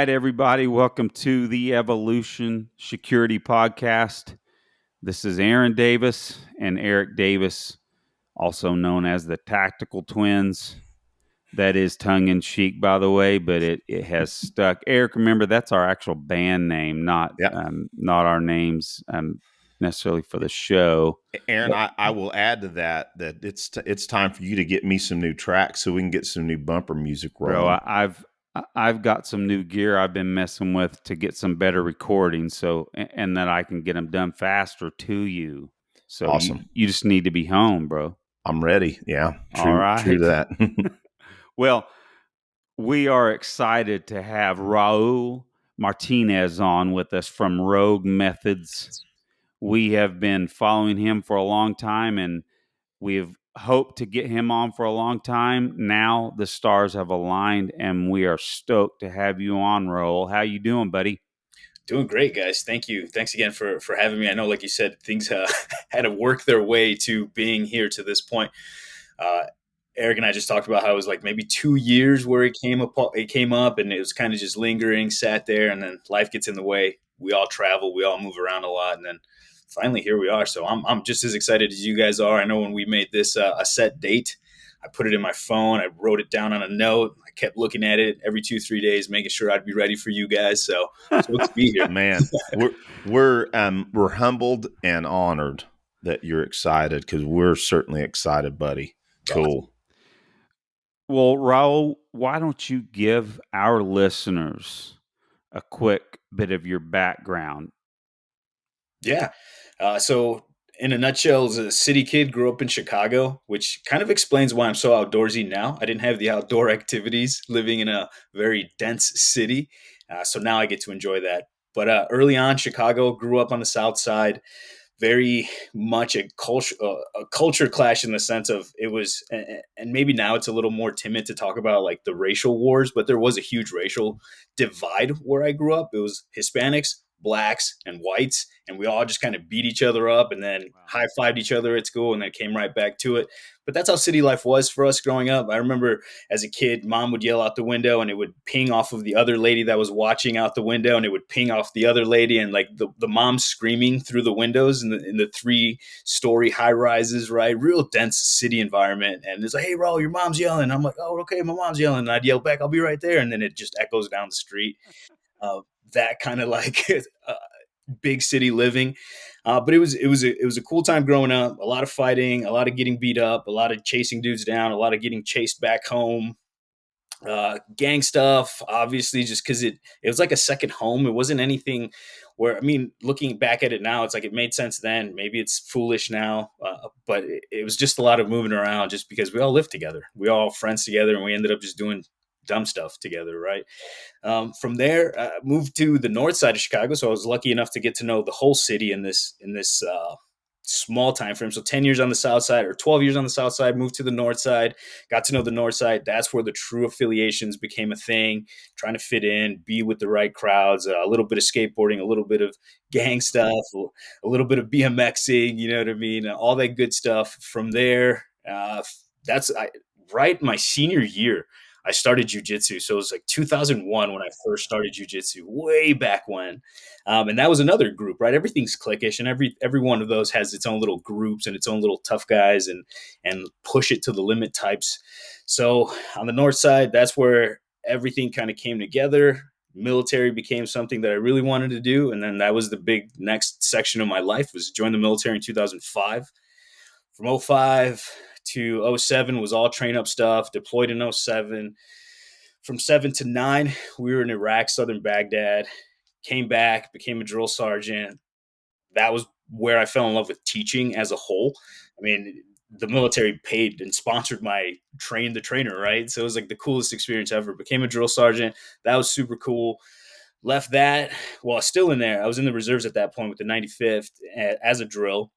right, everybody. Welcome to the Evolution Security Podcast. This is Aaron Davis and Eric Davis, also known as the Tactical Twins. That is tongue in cheek, by the way, but it has stuck. Eric, remember that's our actual band name, not Yeah. not our names necessarily for the show. Aaron, I will add to that it's time for you to get me some new tracks so we can get some new bumper music Bro, rolling. I've got some new gear I've been messing with to get some better recording, so and that I can get them done faster to you. So Awesome. you just need to be home, bro. I'm ready. Yeah, All true to right. that. Well, we are excited to have Raul Martinez on with us from Rogue Methods. We have been following him for a long time, and we've hoped to get him on for a long time. Now the stars have aligned, and we are stoked to have you on, Raul. How you doing, buddy? Doing great, guys. Thank you. Thanks again for having me. I know, like you said, things had to work their way to being here to this point. Uh, Eric and I just talked about how it was like maybe 2 years where it came up, and it was kind of just lingering, sat there, and then life gets in the way. We all travel, we all move around a lot, and then finally here we are. So I'm just as excited as you guys are. I know when we made this a set date, I put it in my phone. I wrote it down on a note. I kept looking at it every 2-3 days, making sure I'd be ready for you guys. So let's be here. Man, we're humbled and honored that you're excited because we're certainly excited, buddy. Cool. Well, Raul, why don't you give our listeners a quick bit of your background? Yeah. So, in a nutshell, as a city kid, grew up in Chicago, which kind of explains why I'm so outdoorsy now. I didn't have the outdoor activities living in a very dense city. So now I get to enjoy that. But early on, Chicago, grew up on the South Side, very much a culture clash in the sense of it was, and maybe now it's a little more timid to talk about like the racial wars, but there was a huge racial divide where I grew up. It was Hispanics, blacks, and whites, and we all just kind of beat each other up and then high fived each other at school and then came right back to it. But that's how city life was for us growing up. I remember as a kid, mom would yell out the window and it would ping off of the other lady that was watching out the window, and it would ping off the other lady, and like the mom screaming through the windows in the 3-story high rises, right? Real dense city environment. And it's like, hey, Raul, your mom's yelling. I'm like, oh, okay, my mom's yelling. And I'd yell back, I'll be right there. And then it just echoes down the street. That kind of like big city living. But it was a cool time growing up. A lot of fighting, a lot of getting beat up, a lot of chasing dudes down, a lot of getting chased back home. Gang stuff, obviously, just because it was like a second home. It wasn't anything where, I mean, looking back at it now, it's like it made sense then. Maybe it's foolish now, but it was just a lot of moving around just because we all lived together. We all friends together, and we ended up just doing dumb stuff together, right? From there, moved to the north side of Chicago, so I was lucky enough to get to know the whole city in this small time frame. So 10 years on the south side or 12 years on the south side, moved to the north side, got to know the north side. That's where the true affiliations became a thing, trying to fit in, be with the right crowds, a little bit of skateboarding, a little bit of gang stuff, a little bit of BMXing, you know what I mean? All that good stuff. From there, right my senior year, I started jujitsu. So it was like 2001 when I first started jujitsu, way back when. And that was another group, right? Everything's cliquish, and every one of those has its own little groups and its own little tough guys and push it to the limit types. So on the north side, that's where everything kind of came together. Military became something that I really wanted to do, and then that was the big next section of my life, was join the military in 2005. From '05 to '07 was all train up stuff, deployed in '07. From 7 to 9, we were in Iraq, southern Baghdad, came back, became a drill sergeant. That was where I fell in love with teaching as a whole. I mean, the military paid and sponsored my train the trainer, right? So it was like the coolest experience ever. Became a drill sergeant. That was super cool. Left that while still in there. I was in the reserves at that point with the 95th as a drill.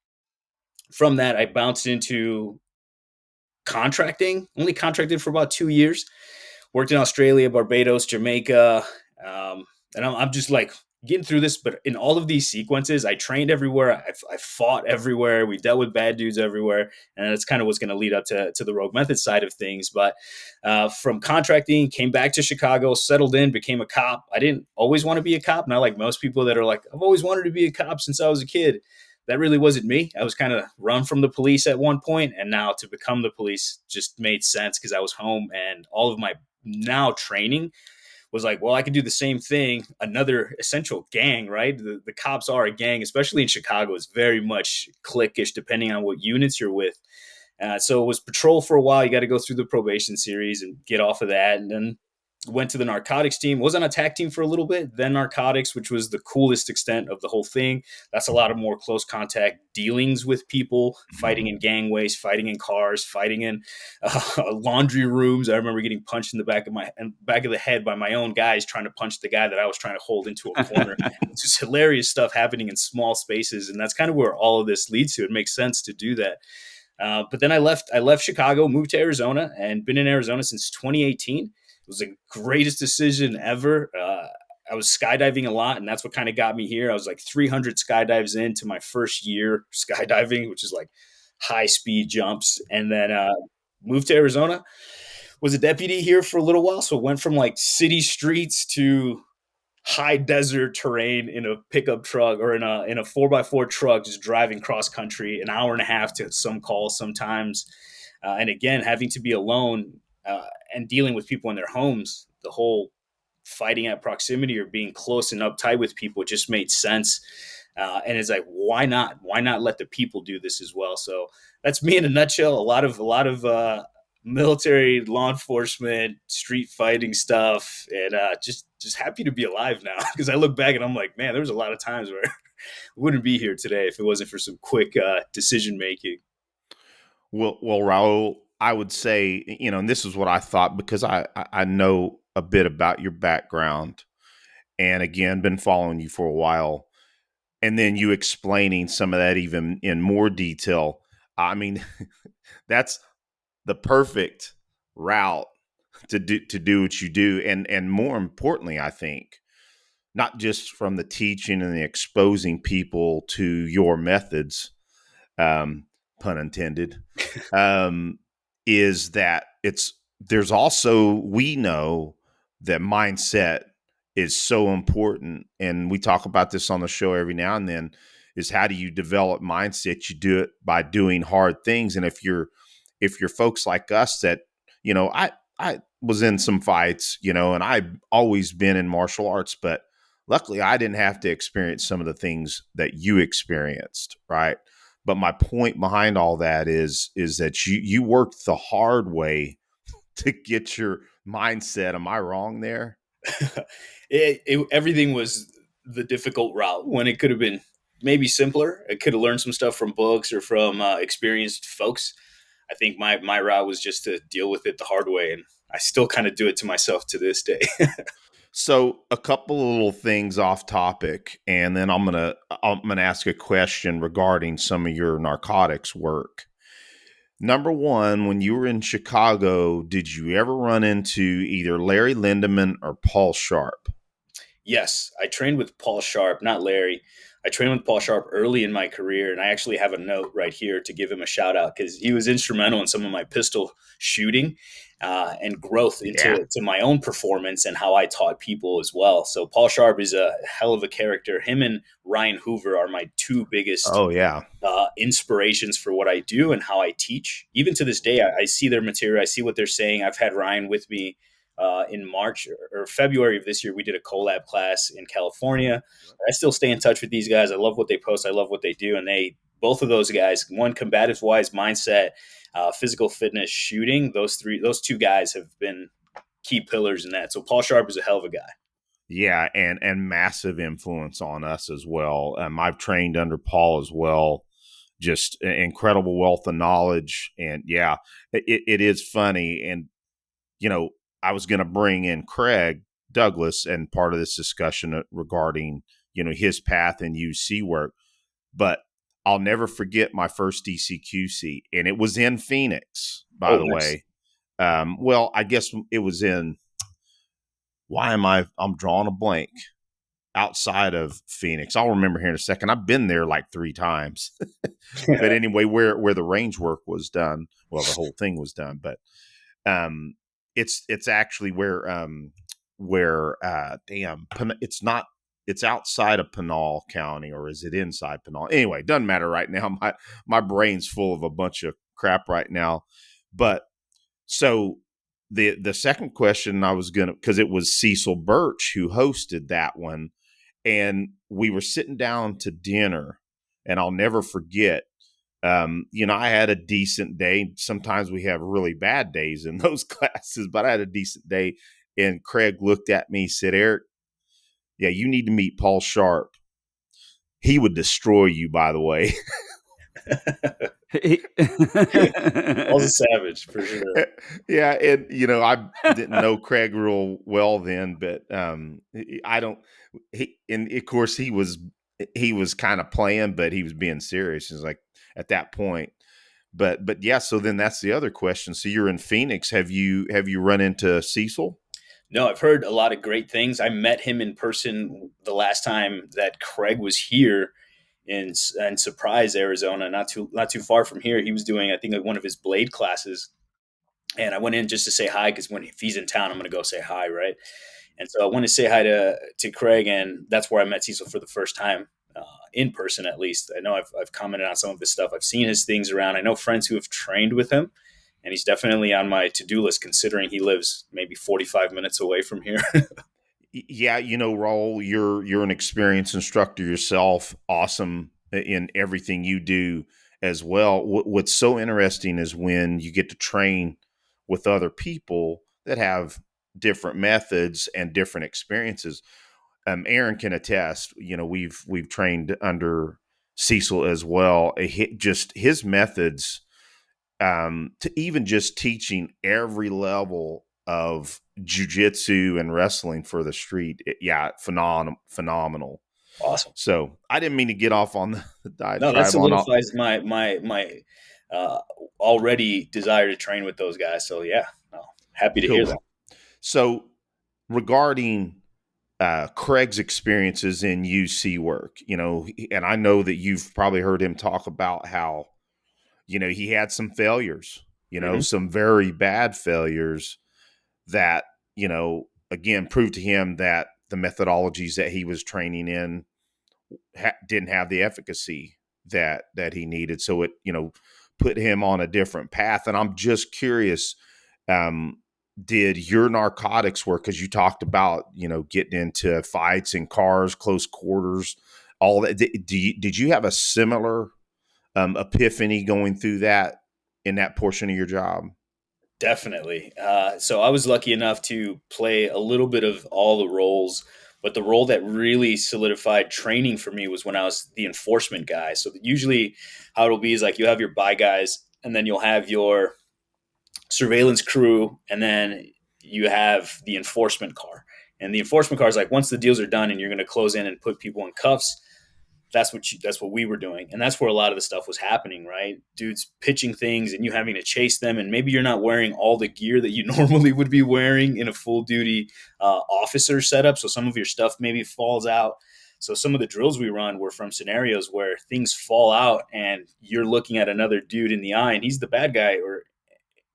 From that, I bounced into contracting, only contracted for about 2 years. Worked in Australia, Barbados, Jamaica. And I'm just like getting through this. But in all of these sequences, I trained everywhere. I fought everywhere. We dealt with bad dudes everywhere. And that's kind of what's going to lead up to the Rogue Method side of things. But from contracting, came back to Chicago, settled in, became a cop. I didn't always want to be a cop. Not like most people that are like, I've always wanted to be a cop since I was a kid. That really wasn't me. I was kind of run from the police at one point, and now to become the police just made sense because I was home, and all of my now training was like, well, I could do the same thing. Another essential gang, right? The cops are a gang, especially in Chicago. It's very much cliquish depending on what units you're with. So it was patrol for a while. You got to go through the probation series and get off of that. And then went to the narcotics team, was on a tag team for a little bit, then narcotics, which was the coolest extent of the whole thing. That's a lot of more close contact dealings with people, fighting in gangways, fighting in cars, fighting in laundry rooms. I remember getting punched in the back of the head by my own guys trying to punch the guy that I was trying to hold into a corner. It's just hilarious stuff happening in small spaces. And that's kind of where all of this leads to. It makes sense to do that. But then I left Chicago, moved to Arizona, and been in Arizona since 2018. It was the greatest decision ever. I was skydiving a lot, and that's what kind of got me here. I was like 300 skydives into my first year skydiving, which is like high speed jumps. And then moved to Arizona, was a deputy here for a little while. So went from like city streets to high desert terrain in a pickup truck or in a 4x4 truck, just driving cross country, an hour and a half to some calls sometimes. And again, having to be alone and dealing with people in their homes, the whole fighting at proximity or being close and uptight with people just made sense. And it's like, why not? Why not let the people do this as well? So that's me in a nutshell. A lot of military, law enforcement, street fighting stuff, and just happy to be alive now. Because I look back and I'm like, man, there was a lot of times where I wouldn't be here today if it wasn't for some quick decision making. Well, Raul, I would say, and this is what I thought because I know a bit about your background, and again, been following you for a while, and then you explaining some of that even in more detail. I mean, that's the perfect route to do what you do, and more importantly, I think not just from the teaching and the exposing people to your methods, pun intended, is that there's also, we know that mindset is so important, and we talk about this on the show every now and then, is how do you develop mindset? You do it by doing hard things. And if you're folks like us that, I was in some fights, and I've always been in martial arts, but luckily I didn't have to experience some of the things that you experienced, right? But my point behind all that is that you worked the hard way to get your mindset. Am I wrong there? Everything was the difficult route when it could have been maybe simpler. I could have learned some stuff from books or from experienced folks. I think my route was just to deal with it the hard way, and I still kind of do it to myself to this day. So a couple of little things off topic, and then I'm gonna ask a question regarding some of your narcotics work. Number one, when you were in Chicago, did you ever run into either Larry Lindemann or Paul Sharp? Yes, I trained with Paul Sharp, not Larry. I trained with Paul Sharp early in my career, and I actually have a note right here to give him a shout out because he was instrumental in some of my pistol shooting and growth Yeah. into my own performance and how I taught people as well. So Paul Sharp is a hell of a character. Him and Ryan Hoover are my two biggest Oh yeah. inspirations for what I do and how I teach. Even to this day, I see their material. I see what they're saying. I've had Ryan with me in March or February of this year. We did a collab class in California. I still stay in touch with these guys. I love what they post. I love what they do. And both of those guys, one combative wise mindset, physical fitness, shooting, those two guys have been key pillars in that. So Paul Sharp is a hell of a guy. Yeah, and massive influence on us as well. I've trained under Paul as well. Just incredible wealth of knowledge, and yeah, it is funny. And I was going to bring in Craig Douglas and part of this discussion regarding his path in UC work, but I'll never forget my first DCQC, and it was in Phoenix, by Oh, the nice. way. Well, I guess it was in. I'm drawing a blank. outside of Phoenix. I'll remember here in a second. I've been there like 3 times. But anyway, where the range work was done, well, the whole thing was done, but um it's actually it's not, it's outside of Pinal County, or is it inside Pinal? Anyway, doesn't matter right now. My brain's full of a bunch of crap right now. But so the second question I was gonna, because it was Cecil Birch who hosted that one, and we were sitting down to dinner, and I'll never forget. I had a decent day. Sometimes we have really bad days in those classes, but I had a decent day. And Craig looked at me, said, "Eric, yeah, you need to meet Paul Sharp. He would destroy you, by the way." Paul's a savage for sure. Yeah, and I didn't know Craig real well then, but I don't. And of course he was kind of playing, but he was being serious. It's like at that point. But yeah, so then that's the other question. So you're in Phoenix. Have you run into Cecil? No, I've heard a lot of great things. I met him in person the last time that Craig was here in Surprise, Arizona, not too far from here. He was doing, I think, like one of his blade classes, and I went in just to say hi because if he's in town, I'm going to go say hi, right? And so I went to say hi to Craig, and that's where I met Cecil for the first time. In person, at least. I know I've commented on some of his stuff. I've seen his things around. I know friends who have trained with him, and he's definitely on my to-do list considering he lives maybe 45 minutes away from here. Yeah, Raul, you're an experienced instructor yourself. Awesome in everything you do as well. What's so interesting is when you get to train with other people that have different methods and different experiences. Aaron can attest. We've trained under Cecil as well. Just his methods, to even just teaching every level of jujitsu and wrestling for the street. Yeah, phenomenal. Awesome. So I didn't mean to get off on the No, that diatribe on all. solidifies my uh, already desire to train with those guys. So yeah, no, happy to hear Cool. that. So regarding Craig's experiences in UC work, and I know that you've probably heard him talk about how, he had some failures, Hmm. some very bad failures that, again, proved to him that the methodologies that he was training in didn't have the efficacy that he needed. So it, put him on a different path. And I'm just curious, um, did your narcotics work? Because you talked about, getting into fights in cars, close quarters, all that. Did you have a similar epiphany going through that in that portion of your job? Definitely. So I was lucky enough to play a little bit of all the roles, but the role that really solidified training for me was when I was the enforcement guy. So usually, how it'll be is like you have your buy guys, and then you'll have your surveillance crew, and then you have the enforcement car. And the enforcement car is like once the deals are done and you're going to close in and put people in cuffs, that's what we were doing, and that's where a lot of the stuff was happening, right? Dudes pitching things and you having to chase them, and maybe you're not wearing all the gear that you normally would be wearing in a full duty officer setup, so some of your stuff maybe falls out. So some of the drills we run were from scenarios where things fall out and you're looking at another dude in the eye and he's the bad guy, or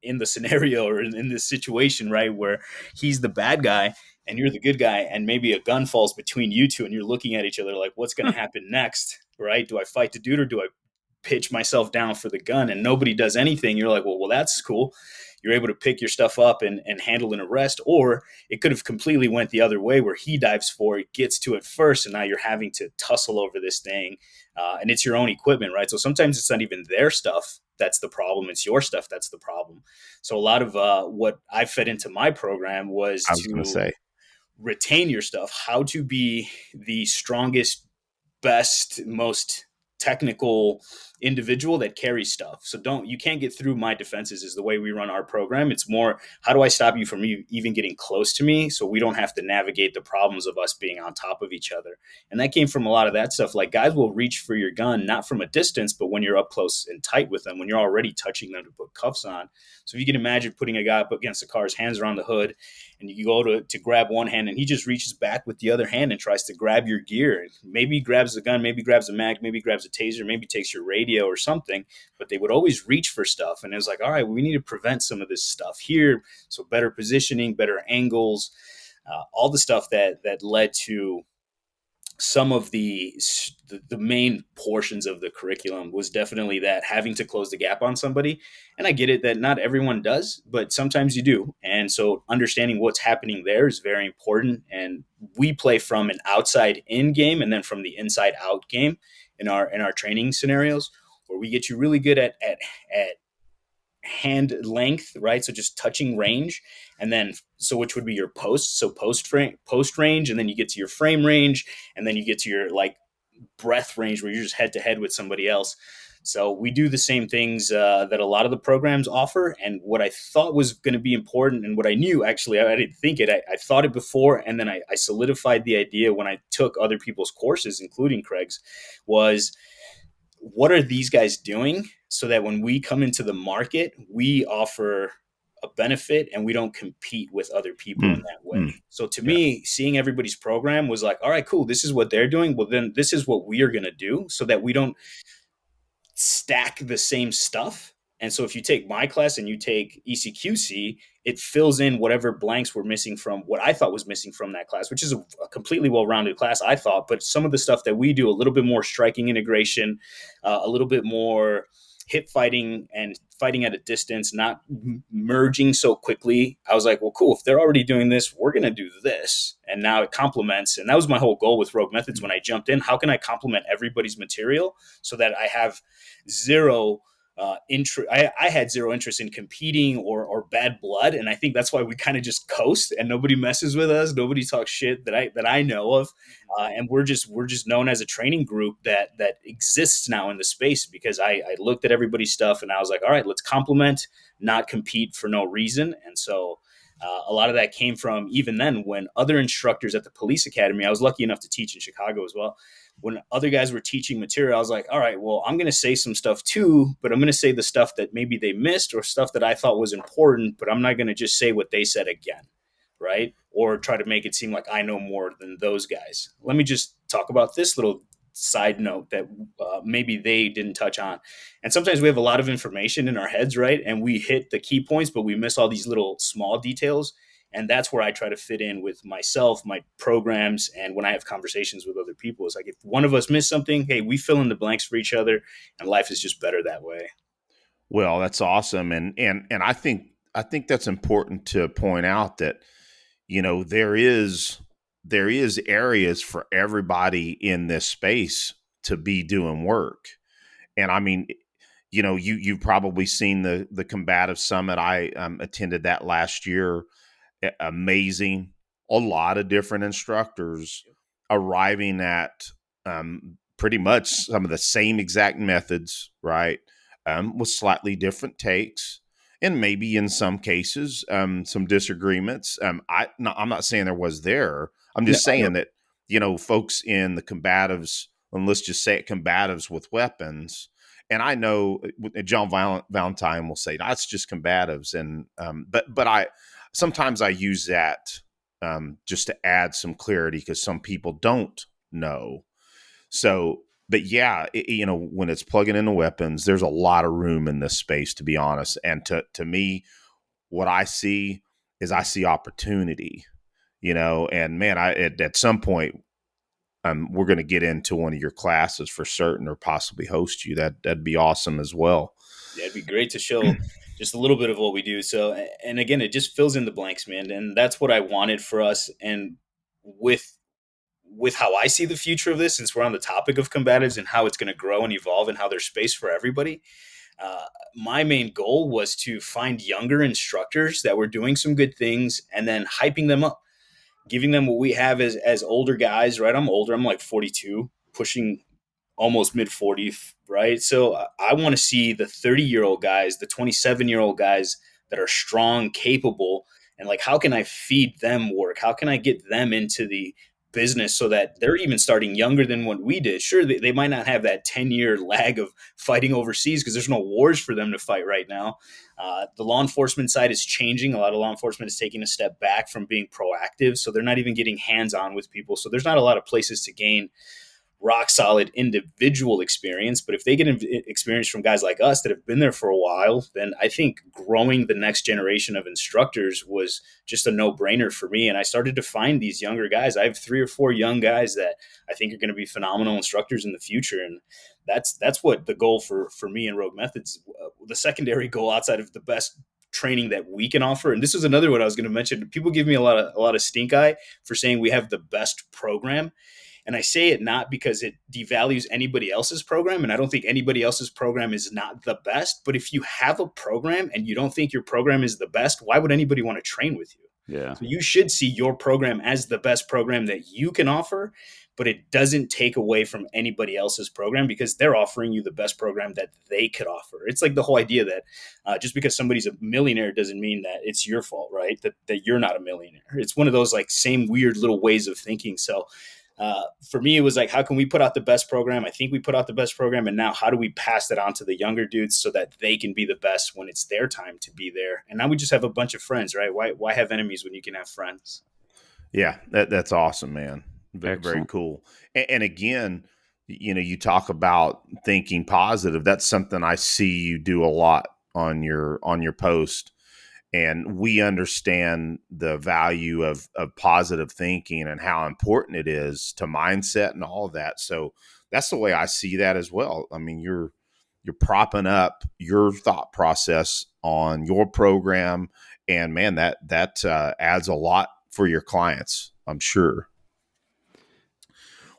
in the scenario or in this situation, right, where he's the bad guy and you're the good guy, and maybe a gun falls between you two, and you're looking at each other like, what's going to happen next, right? Do I fight the dude or do I pitch myself down for the gun? And nobody does anything. You're like, well, that's cool. You're able to pick your stuff up and handle an arrest, or it could have completely went the other way where he dives for it, gets to it first, and now you're having to tussle over this thing, and it's your own equipment, right? So sometimes it's not even their stuff that's the problem; it's your stuff that's the problem. So a lot of what I fed into my program was I was going to to say. retain your stuff, how to be the strongest, best, most technical individual that carries stuff. So you can't get through my defenses is the way we run our program. It's more, how do I stop you from even getting close to me so we don't have to navigate the problems of us being on top of each other. And that came from a lot of that stuff. Like, guys will reach for your gun, not from a distance, but when you're up close and tight with them, when you're already touching them to put cuffs on. So if you can imagine putting a guy up against the car, his hands are on the hood, and you go to grab one hand and he just reaches back with the other hand and tries to grab your gear. Maybe he grabs the gun, maybe grabs a mag, maybe grabs a taser, maybe takes your radio or something, but they would always reach for stuff. And it was like, all right, we need to prevent some of this stuff here. So better positioning, better angles, all the stuff that led to some of the main portions of the curriculum was definitely that, having to close the gap on somebody. And I get it that not everyone does, but sometimes you do. And so understanding what's happening there is very important. And we play from an outside in game and then from the inside out game in our training scenarios, where we get you really good at hand length, right? So just touching range, and then so which would be your post, so post range, and then you get to your frame range, and then you get to your like breath range where you're just head to head with somebody else. So we do the same things that a lot of the programs offer. And what I thought was going to be important, and what I knew, actually, I didn't think it. I thought it before, and then I solidified the idea when I took other people's courses, including Craig's, was, what are these guys doing so that when we come into the market, we offer a benefit and we don't compete with other people in that way. So to me, seeing everybody's program was like, all right, cool, this is what they're doing. Well, then this is what we are going to do so that we don't stack the same stuff. And so if you take my class and you take ECQC, it fills in whatever blanks were missing from what I thought was missing from that class, which is a completely well-rounded class, I thought. But some of the stuff that we do, a little bit more striking integration, a little bit more hip fighting and fighting at a distance, not merging so quickly. I was like, well, cool. If they're already doing this, we're going to do this. And now it complements. And that was my whole goal with Rogue Methods when I jumped in. How can I complement everybody's material so that I have zero I had zero interest in competing or bad blood, and I think that's why we kind of just coast and nobody messes with us. Nobody talks shit that I know of, and we're just known as a training group that exists now in the space because I looked at everybody's stuff and I was like, all right, let's complement, not compete for no reason. And so a lot of that came from even then when other instructors at the police academy, I was lucky enough to teach in Chicago as well. When other guys were teaching material, I was like, all right, well, I'm going to say some stuff too, but I'm going to say the stuff that maybe they missed or stuff that I thought was important, but I'm not going to just say what they said again, right? Or try to make it seem like I know more than those guys. Let me just talk about this little side note that maybe they didn't touch on. And sometimes we have a lot of information in our heads, right? And we hit the key points, but we miss all these little small details. And that's where I try to fit in with myself, my programs, and when I have conversations with other people. It's like, if one of us missed something, hey, we fill in the blanks for each other, and life is just better that way. Well, that's awesome. And I think that's important to point out that, you know, there is areas for everybody in this space to be doing work. And I mean, you know, you've probably seen the Combative Summit. I attended that last year. Amazing. A lot of different instructors arriving at pretty much some of the same exact methods, right? With slightly different takes, and maybe in some cases some disagreements. I'm not saying there was there. I'm just saying that, you know, folks in the combatives, and let's just say it, combatives with weapons. And I know John Valentine will say that's just combatives, and but I sometimes I use that just to add some clarity because some people don't know. So, but yeah, you know, when it's plugging into weapons, there's a lot of room in this space, to be honest. And to me, what I see is I see opportunity, you know, and man, at some point, we're going to get into one of your classes for certain, or possibly host you. That'd be awesome as well. Yeah, it'd be great to show just a little bit of what we do. So, and again, it just fills in the blanks, man. And that's what I wanted for us. And with how I see the future of this, since we're on the topic of combatives and how it's going to grow and evolve and how there's space for everybody, my main goal was to find younger instructors that were doing some good things and then hyping them up, giving them what we have as older guys, right? I'm older. I'm like 42, pushing almost mid 40s, right? So I want to see the 30-year-old guys, the 27-year-old guys that are strong, capable, and like, how can I feed them work? How can I get them into the business so that they're even starting younger than what we did? Sure, they might not have that 10-year lag of fighting overseas because there's no wars for them to fight right now. The law enforcement side is changing. A lot of law enforcement is taking a step back from being proactive. So they're not even getting hands on with people. So there's not a lot of places to gain rock solid individual experience. But if they get experience from guys like us that have been there for a while, then I think growing the next generation of instructors was just a no brainer for me. And I started to find these younger guys. I have 3 or 4 young guys that I think are going to be phenomenal instructors in the future. And that's what the goal for me and Rogue Methods, the secondary goal outside of the best training that we can offer. And this is another one I was going to mention. People give me a lot of stink eye for saying we have the best program. And I say it not because it devalues anybody else's program. And I don't think anybody else's program is not the best. But if you have a program and you don't think your program is the best, why would anybody want to train with you? Yeah. So you should see your program as the best program that you can offer, but it doesn't take away from anybody else's program because they're offering you the best program that they could offer. It's like the whole idea that just because somebody's a millionaire doesn't mean that it's your fault, right? That you're not a millionaire. It's one of those like same weird little ways of thinking. So for me, it was like, how can we put out the best program? I think we put out the best program. And now how do we pass that on to the younger dudes so that they can be the best when it's their time to be there? And now we just have a bunch of friends, right? Why have enemies when you can have friends? Yeah, that's awesome, man. Very, very Excellent. cool. And again, you talk about thinking positive. That's something I see you do a lot on your post. And we understand the value of positive thinking and how important it is to mindset and all of that. So that's the way I see that as well. I mean, you're propping up your thought process on your program, and man, that adds a lot for your clients, I'm sure.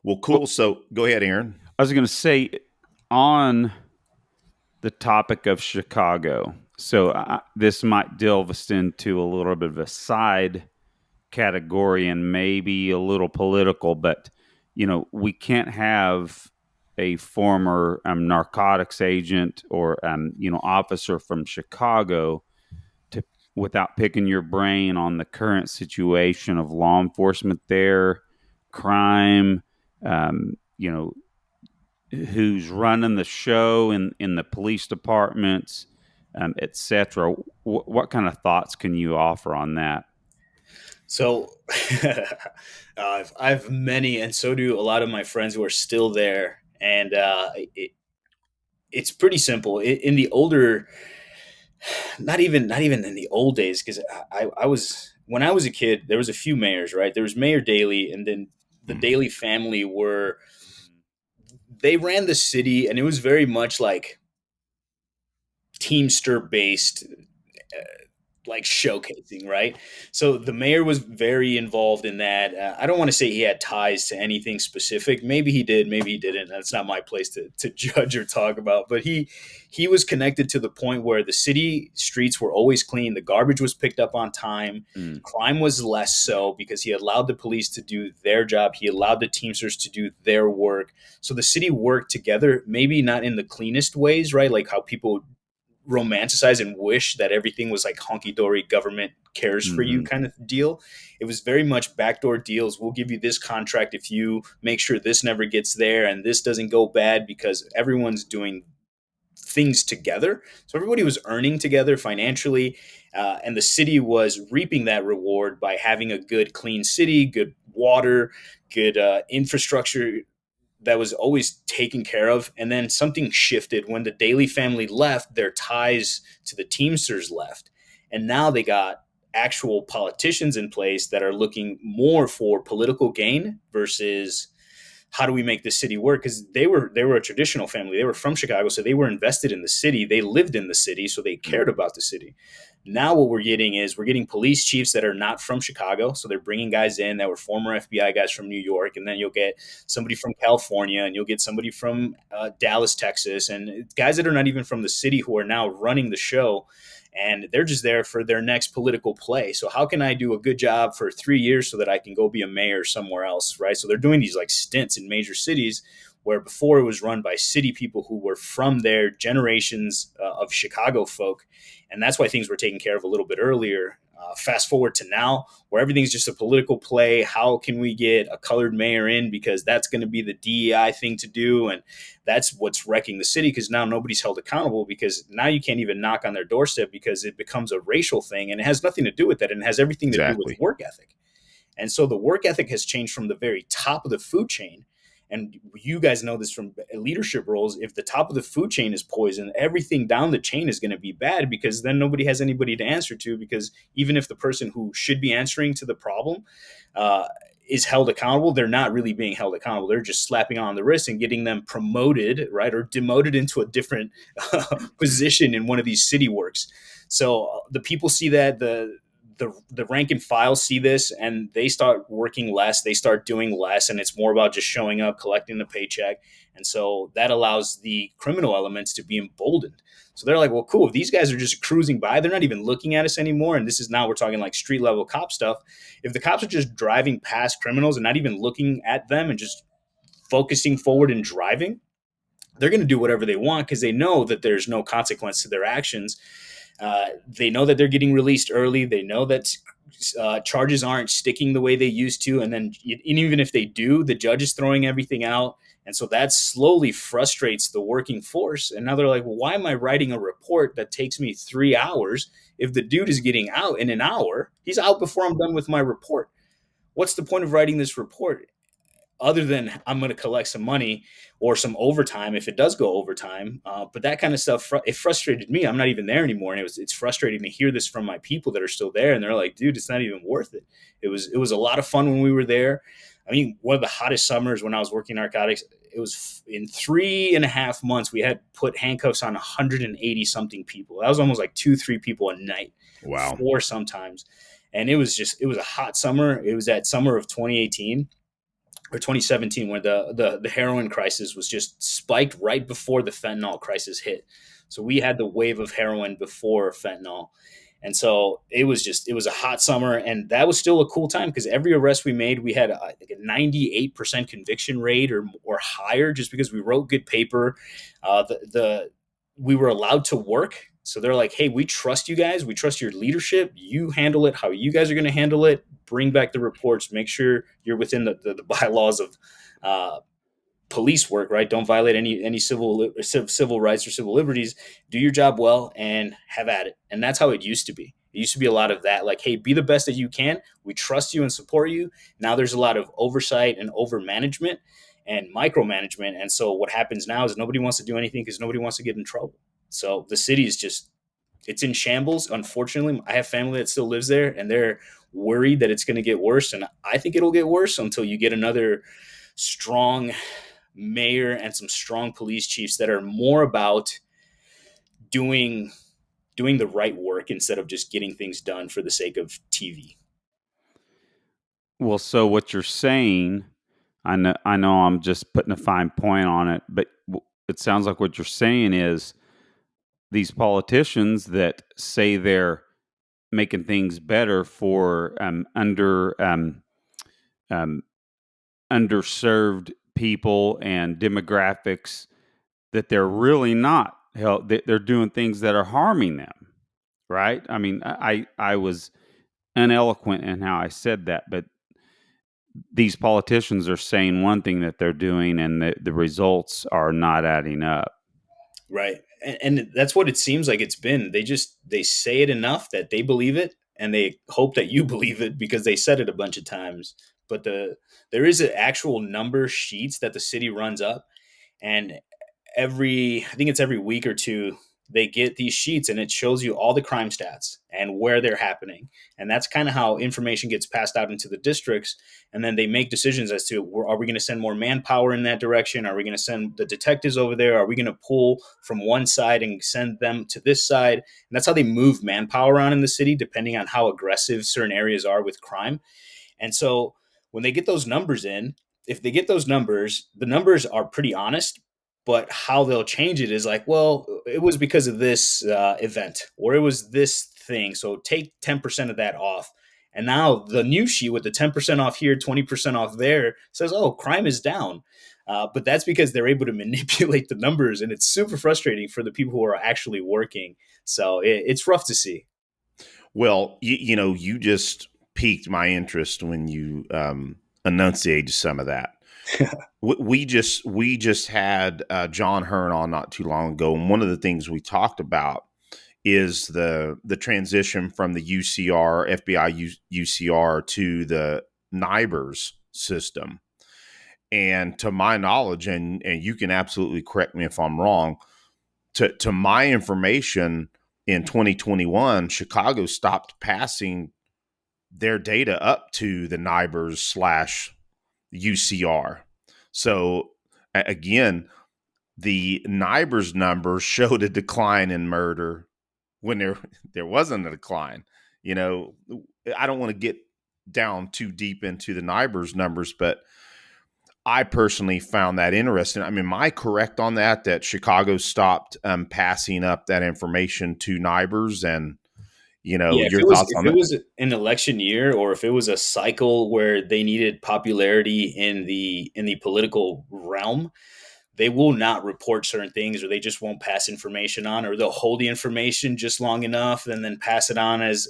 Well, Well, cool. So go ahead, Aaron. I was going to say on the topic of Chicago. So this might delve us into a little bit of a side category and maybe a little political, but we can't have a former narcotics agent or officer from Chicago to without picking your brain on the current situation of law enforcement there, crime, you know, who's running the show in the police departments, etc. What kind of thoughts can you offer on that? So I have many, and so do a lot of my friends who are still there. And it's pretty simple. In the older, not even in the old days, because I was when I was a kid, there was a few mayors, right? There was Mayor Daley, and then the Mhm. Daley family were they ran the city, and it was very much like Teamster based, like showcasing, right? So the mayor was very involved in that. I don't want to say he had ties to anything specific. Maybe he did, maybe he didn't. That's not my place to judge or talk about. But he was connected to the point where the city streets were always clean. The garbage was picked up on time. Mm, Crime was less so because he allowed the police to do their job. He allowed the Teamsters to do their work. So the city worked together, maybe not in the cleanest ways, right? Like how people romanticize and wish that everything was like honky dory government cares for you mm-hmm, kind of deal. It was very much backdoor deals. We'll give you this contract if you make sure this never gets there and this doesn't go bad, because everyone's doing things together. So everybody was earning together financially, and the city was reaping that reward by having a good, clean city, good water, good infrastructure that was always taken care of. And then something shifted when the Daly family left. Their ties to the Teamsters left, and now they got actual politicians in place that are looking more for political gain versus how do we make this city work? Because they were a traditional family. They were from Chicago, so they were invested in the city. They lived in the city, so they cared about the city. Now what we're getting police chiefs that are not from Chicago, so they're bringing guys in that were former FBI guys from New York, and then you'll get somebody from California, and you'll get somebody from Dallas, Texas, and guys that are not even from the city who are now running the show, and they're just there for their next political play. So how can I do a good job for 3 years so that I can go be a mayor somewhere else, right? So they're doing these like stints in major cities where before it was run by city people who were from there, generations of Chicago folk. And that's why things were taken care of a little bit earlier. Fast forward to now, where everything's just a political play. How can we get a colored mayor in? Because that's going to be the DEI thing to do. And that's what's wrecking the city, because now nobody's held accountable, because now you can't even knock on their doorstep because it becomes a racial thing, and it has nothing to do with that. And it has everything to do with Exactly. work ethic. And so the work ethic has changed from the very top of the food chain. And you guys know this from leadership roles. If the top of the food chain is poisoned, everything down the chain is going to be bad, because then nobody has anybody to answer to. Because even if the person who should be answering to the problem is held accountable, they're not really being held accountable. They're just slapping on the wrist and getting them promoted, right, or demoted into a different position in one of these city works. So the people see that, the rank and file see this, and they start working less, they start doing less, and it's more about just showing up, collecting the paycheck. And so that allows the criminal elements to be emboldened. So they're like, well, cool, if these guys are just cruising by, they're not even looking at us anymore. And this is now, we're talking like street level cop stuff. If the cops are just driving past criminals and not even looking at them and just focusing forward and driving, they're going to do whatever they want, because they know that there's no consequence to their actions. They know that they're getting released early. They know that charges aren't sticking the way they used to. And then even if they do, the judge is throwing everything out. And so that slowly frustrates the working force. And now they're like, well, why am I writing a report that takes me 3 hours? If the dude is getting out in an hour, he's out before I'm done with my report. What's the point of writing this report? Other than I'm going to collect some money or some overtime if it does go overtime. But that kind of stuff, it frustrated me. I'm not even there anymore. And it's frustrating to hear this from my people that are still there. And they're like, dude, it's not even worth it. It was a lot of fun when we were there. I mean, one of the hottest summers when I was working narcotics, it was in 3.5 months, we had put handcuffs on 180 something people. That was almost like 2-3 people a night. Wow. 4 sometimes. And it was a hot summer. It was that summer of 2018 or 2017, where the heroin crisis was just spiked right before the fentanyl crisis hit. So we had the wave of heroin before fentanyl. And so it was a hot summer, and that was still a cool time, because every arrest we made, we had like a 98% conviction rate or higher, just because we wrote good paper. We were allowed to work. So they're like, hey, we trust you guys. We trust your leadership. You handle it how you guys are going to handle it. Bring back the reports. Make sure you're within the bylaws of police work, right? Don't violate any civil rights or civil liberties. Do your job well and have at it. And that's how it used to be. It used to be a lot of that, like, hey, be the best that you can. We trust you and support you. Now there's a lot of oversight and over management and micromanagement. And so what happens now is nobody wants to do anything because nobody wants to get in trouble. So the city is just, it's in shambles. Unfortunately, I have family that still lives there, and they're worried that it's going to get worse. And I think it'll get worse until you get another strong mayor and some strong police chiefs that are more about doing the right work instead of just getting things done for the sake of TV. Well, so what you're saying, I know I'm just putting a fine point on it, but it sounds like what you're saying is these politicians that say they're making things better for underserved people and demographics, that they're really not they're doing things that are harming them, right? I mean, I was uneloquent in how I said that, but these politicians are saying one thing that they're doing, and the results are not adding up. Right. And that's what it seems like it's been. They say it enough that they believe it, and they hope that you believe it because they said it a bunch of times. But there is an actual number sheets that the city runs up, and I think it's every week or two, they get these sheets, and it shows you all the crime stats and where they're happening. And that's kind of how information gets passed out into the districts. And then they make decisions as to, are we going to send more manpower in that direction? Are we going to send the detectives over there? Are we going to pull from one side and send them to this side? And that's how they move manpower around in the city, depending on how aggressive certain areas are with crime. And so when they get those numbers in, if they get those numbers, the numbers are pretty honest, but how they'll change it is like, well, it was because of this event, or it was this thing. So take 10% of that off. And now the new sheet with the 10% off here, 20% off there says, oh, crime is down. But that's because they're able to manipulate the numbers, and it's super frustrating for the people who are actually working. So it's rough to see. Well, you just piqued my interest when you enunciated some of that. We just had John Hearn on not too long ago, and one of the things we talked about is the transition from the UCR FBI UCR to the NIBRS system. And to my knowledge, and you can absolutely correct me if I'm wrong, to my information, in 2021, Chicago stopped passing their data up to the NIBRS slash UCR. So again, the NIBRS numbers showed a decline in murder when there wasn't a decline. You know, I don't want to get down too deep into the NIBRS numbers, but I personally found that interesting. I mean, am I correct on that? That Chicago stopped passing up that information to NIBRS, and Yeah, your thoughts if on it that? was an election year, or if it was a cycle where they needed popularity in the political realm, they will not report certain things, or they just won't pass information on, or they'll hold the information just long enough and then pass it on as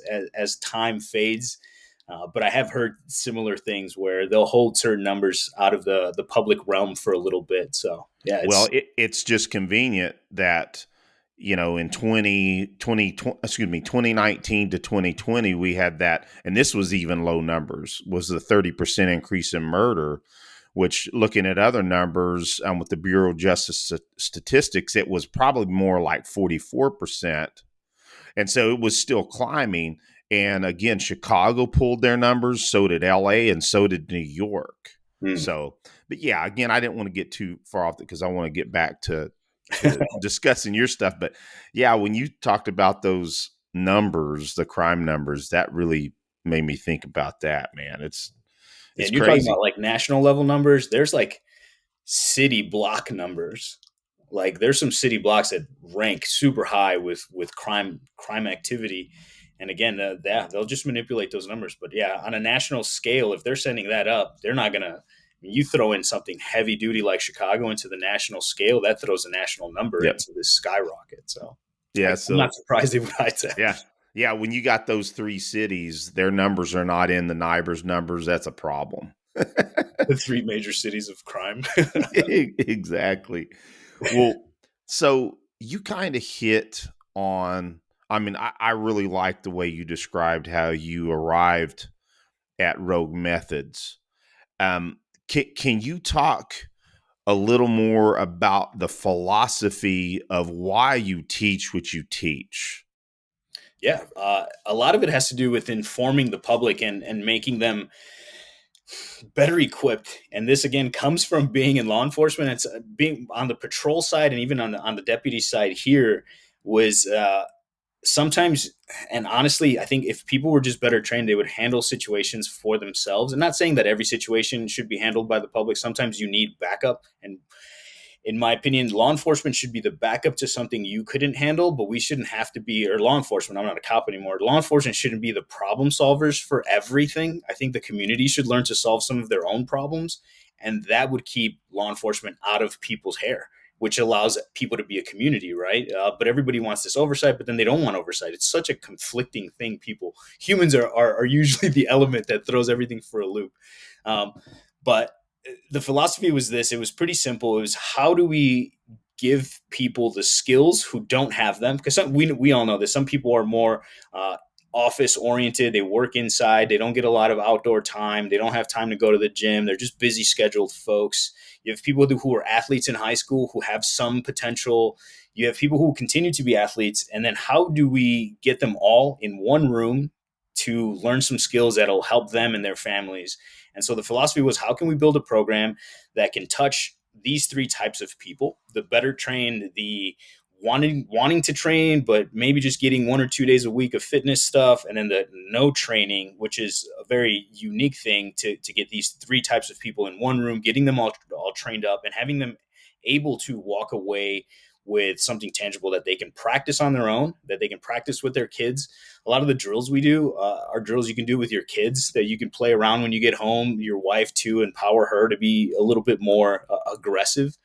time fades. But I have heard similar things where they'll hold certain numbers out of the public realm for a little bit. So yeah, Well, it's it's just convenient that in 2019 to 2020, we had that, and this was even low numbers, was the 30% increase in murder, which, looking at other numbers with the Bureau of Justice Statistics, it was probably more like 44%. And so it was still climbing. And again, Chicago pulled their numbers, so did LA, and so did New York. mm. So, but yeah, again, I didn't want to get too far off because I want to get back to discussing your stuff. But yeah, when you talked about those numbers, the crime numbers, that really made me think about that, man. It's And you're talking crazy. about like national level numbers. There's like city block numbers. Like there's some city blocks that rank super high with crime activity, and again, they'll just manipulate those numbers. But yeah, on a national scale, if they're sending that up, they're not gonna. I mean, you throw in something heavy duty like Chicago into the national scale, that throws a national number Yep. into this skyrocket. So Yeah. I'm not So surprised they would hide that. yeah. Yeah. When you got those three cities, their numbers are not in the NIBRS numbers. That's a problem. The three major cities of crime. Exactly. Well, so you kind of hit on, I mean, I really like the way you described how you arrived at Rogue Methods. Can you talk a little more about the philosophy of why you teach what you teach? Yeah, a lot of it has to do with informing the public and making them better equipped. And this again comes from being in law enforcement. It's being on the patrol side, and even on the deputy side here was sometimes. And honestly, I think if people were just better trained, they would handle situations for themselves. And not saying that every situation should be handled by the public. Sometimes you need backup, and in my opinion, law enforcement should be the backup to something you couldn't handle, but we shouldn't have to be, or law enforcement, I'm not a cop anymore. Law enforcement shouldn't be the problem solvers for everything. I think the community should learn to solve some of their own problems, and that would keep law enforcement out of people's hair, which allows people to be a community, right? But everybody wants this oversight, but then they don't want oversight. It's such a conflicting thing. Humans are usually the element that throws everything for a loop. Um, but the philosophy was this. It was pretty simple. It was, how do we give people the skills who don't have them? Because we all know that some people are more office oriented. They work inside. They don't get a lot of outdoor time. They don't have time to go to the gym. They're just busy scheduled folks. You have people who are athletes in high school who have some potential. You have people who continue to be athletes. And then how do we get them all in one room to learn some skills that'll help them and their families? And so the philosophy was, how can we build a program that can touch these three types of people: the better trained, the wanting to train, but maybe just getting 1 or 2 days a week of fitness stuff, and then the no training, which is a very unique thing to get these three types of people in one room, getting them all trained up and having them able to walk away with something tangible that they can practice on their own, that they can practice with their kids. A lot of the drills we do are drills you can do with your kids that you can play around when you get home, your wife to empower her to be a little bit more aggressive.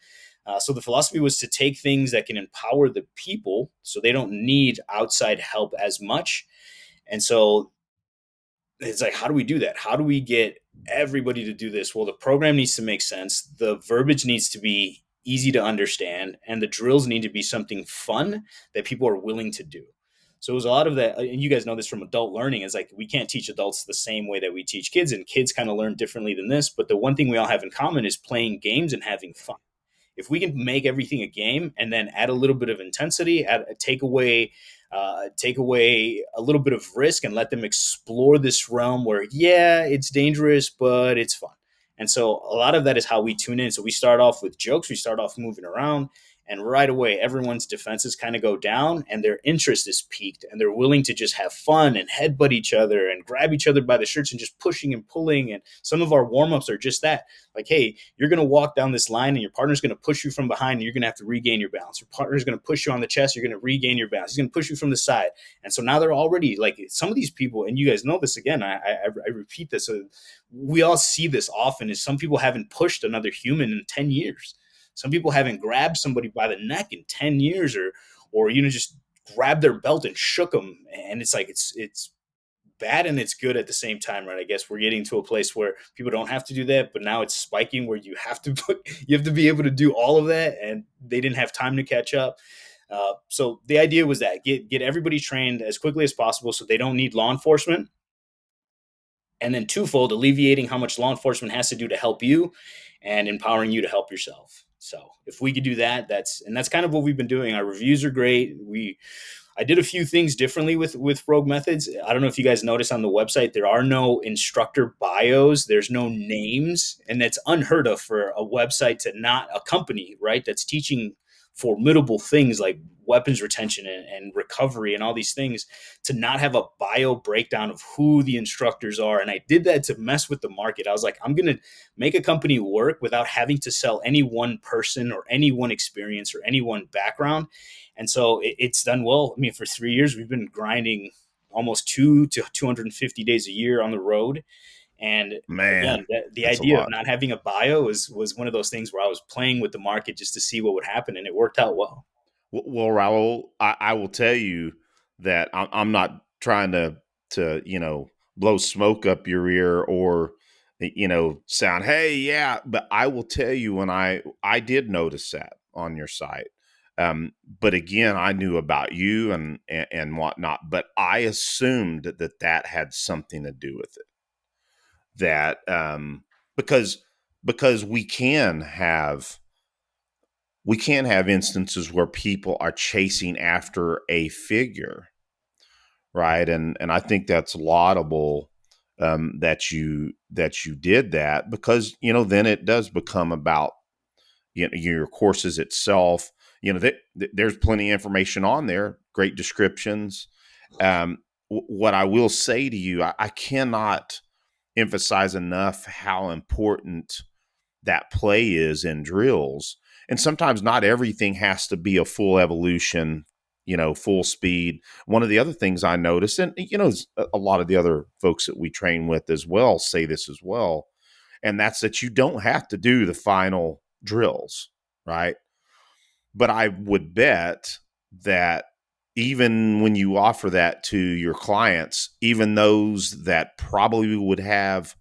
So the philosophy was to take things that can empower the people so they don't need outside help as much. And so it's like, how do we do that? How do we get everybody to do this? Well, the program needs to make sense. The verbiage needs to be easy to understand, and the drills need to be something fun that people are willing to do. So it was a lot of that. And you guys know this from adult learning, is like, we can't teach adults the same way that we teach kids, and kids kind of learn differently than this. But the one thing we all have in common is playing games and having fun. If we can make everything a game and then add a little bit of intensity, take away a little bit of risk and let them explore this realm where, yeah, it's dangerous, but it's fun. And so a lot of that is how we tune in. So we start off with jokes, we start off moving around, and right away, everyone's defenses kind of go down and their interest is piqued and they're willing to just have fun and headbutt each other and grab each other by the shirts and just pushing and pulling. And some of our warm ups are just that, like, hey, you're going to walk down this line and your partner's going to push you from behind and you're going to have to regain your balance. Your partner's going to push you on the chest. You're going to regain your balance. He's going to push you from the side. And so now they're already like, some of these people, and you guys know this again, I repeat this. We all see this often, is some people haven't pushed another human in 10 years. Some people haven't grabbed somebody by the neck in 10 years, or just grabbed their belt and shook them. And it's like, it's bad and it's good at the same time, right? I guess we're getting to a place where people don't have to do that, but now it's spiking where you have to be able to do all of that, and they didn't have time to catch up. So the idea was that get everybody trained as quickly as possible so they don't need law enforcement, and then twofold, alleviating how much law enforcement has to do to help you and empowering you to help yourself. So if we could do that, that's kind of what we've been doing. Our reviews are great. I did a few things differently with Rogue Methods. I don't know if you guys notice on the website, there are no instructor bios. There's no names, and that's unheard of for a website to not, a company, right, that's teaching formidable things like weapons retention and recovery and all these things, to not have a bio breakdown of who the instructors are. And I did that to mess with the market. I was like, I'm going to make a company work without having to sell any one person or any one experience or any one background. And so it's done well. I mean, for 3 years, we've been grinding almost 250 days a year on the road. And Man, again, the that's a idea of lot. not having a bio was one of those things where I was playing with the market just to see what would happen, and it worked out well. Well, Raul, I will tell you that I'm not trying to blow smoke up your ear or sound, hey, yeah, but I will tell you, when I did notice that on your site. But again, I knew about you and whatnot, but I assumed that had something to do with it. That because we can have instances where people are chasing after a figure, right? And I think that's laudable, that you did that, because then it does become about your courses itself. There's plenty of information on there, great descriptions. What I will say to you, I cannot emphasize enough how important that play is in drills. And sometimes not everything has to be a full evolution, full speed. One of the other things I noticed, and a lot of the other folks that we train with as well say this as well, and that's that you don't have to do the final drills, right? But I would bet that even when you offer that to your clients, even those that probably would have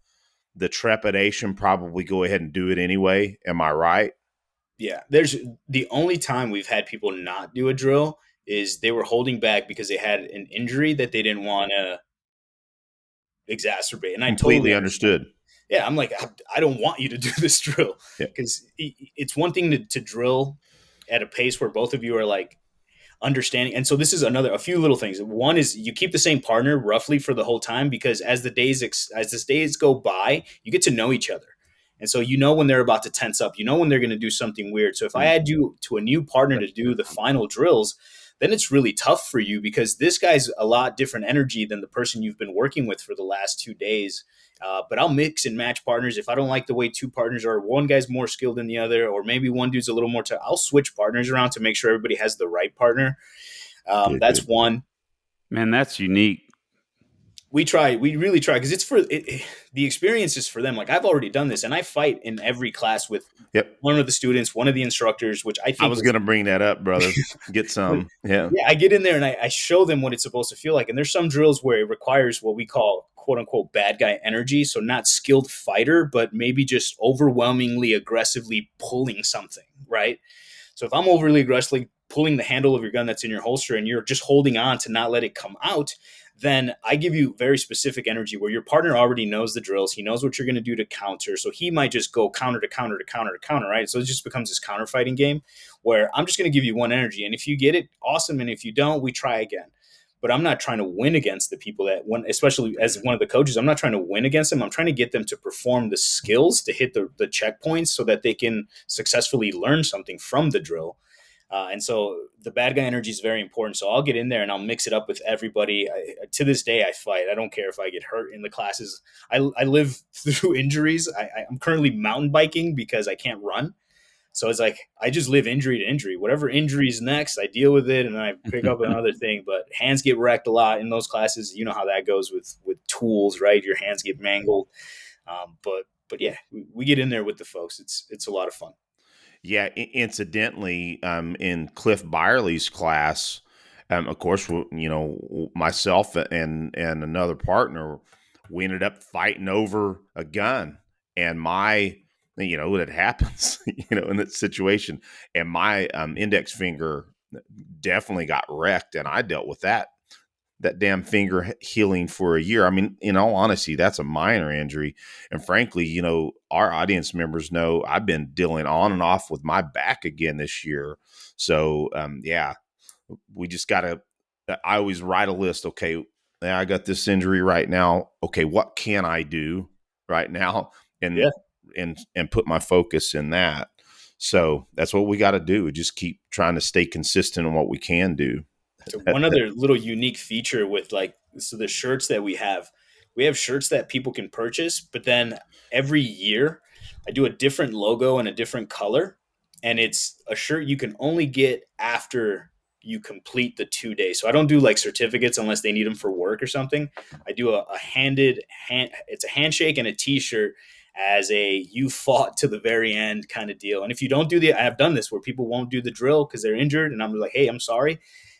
the trepidation, probably go ahead and do it anyway. Am I right? Yeah, there's the only time we've had people not do a drill is they were holding back because they had an injury that they didn't want to exacerbate, and I totally Completely understand. understood. Yeah, I'm like, I don't want you to do this drill, Yeah. because it's one thing to drill at a pace where both of you are like understanding. And so this is a few little things. One is you keep the same partner roughly for the whole time, because as the days go by, you get to know each other. And so when they're about to tense up, when they're going to do something weird. So if I add you to a new partner to do the final drills, then it's really tough for you because this guy's a lot different energy than the person you've been working with for the last 2 days. But I'll mix and match partners. If I don't like the way two partners are, one guy's more skilled than the other, or maybe one dude's a little more, I'll switch partners around to make sure everybody has the right partner. Good, That's good. one. Man, that's unique. We really try because it's for the experience is for them. Like I've already done this and I fight in every class with Yep. one of the students, one of the instructors, which I I think was is, going to bring that up, brother. Get but some. Yeah. yeah, I get in there and I show them what it's supposed to feel like. And there's some drills where it requires what we call quote unquote bad guy energy. So not skilled fighter, but maybe just overwhelmingly aggressively pulling something, right? So if I'm overly aggressively pulling the handle of your gun that's in your holster and you're just holding on to not let it come out, then I give you very specific energy where your partner already knows the drills. He knows what you're going to do to counter. So he might just go counter to counter to counter to counter, right? So it just becomes this counter fighting game where I'm just going to give you one energy. And if you get it, awesome. And if you don't, we try again. But I'm not trying to win against the people that one, especially as one of the coaches, I'm not trying to win against them. I'm trying to get them to perform the skills to hit the checkpoints so that they can successfully learn something from the drill. And so the bad guy energy is very important. So I'll get in there and I'll mix it up with everybody. To this day, I fight. I don't care if I get hurt in the classes. I live through injuries. I'm currently mountain biking because I can't run. So it's like I just live injury to injury. Whatever injury is next, I deal with it and I pick up another thing. But hands get wrecked a lot in those classes. You know how that goes with tools, right? Your hands get mangled. But yeah, we get in there with the folks. It's a lot of fun. Yeah, incidentally, in Cliff Byerly's class, of course, myself and another partner, we ended up fighting over a gun, and it happens, in that situation, and my index finger definitely got wrecked, and I dealt with that damn finger healing for a year. I mean, in all honesty, that's a minor injury. And frankly, our audience members know I've been dealing on and off with my back again this year. So, yeah, we just got to, I always write a list. Okay, I got this injury right now. Okay, what can I do right now? Yeah. And put my focus in that. So that's what we got to do. Just keep trying to stay consistent on what we can do. So one other little unique feature with the shirts that we have shirts that people can purchase, but then every year I do a different logo and a different color. And it's a shirt you can only get after you complete the 2 days. So I don't do like certificates unless they need them for work or something. I do it's a handshake and a t-shirt as a you fought to the very end kind of deal. And if you don't I have done this where people won't do the drill because they're injured and I'm like, hey, I'm sorry.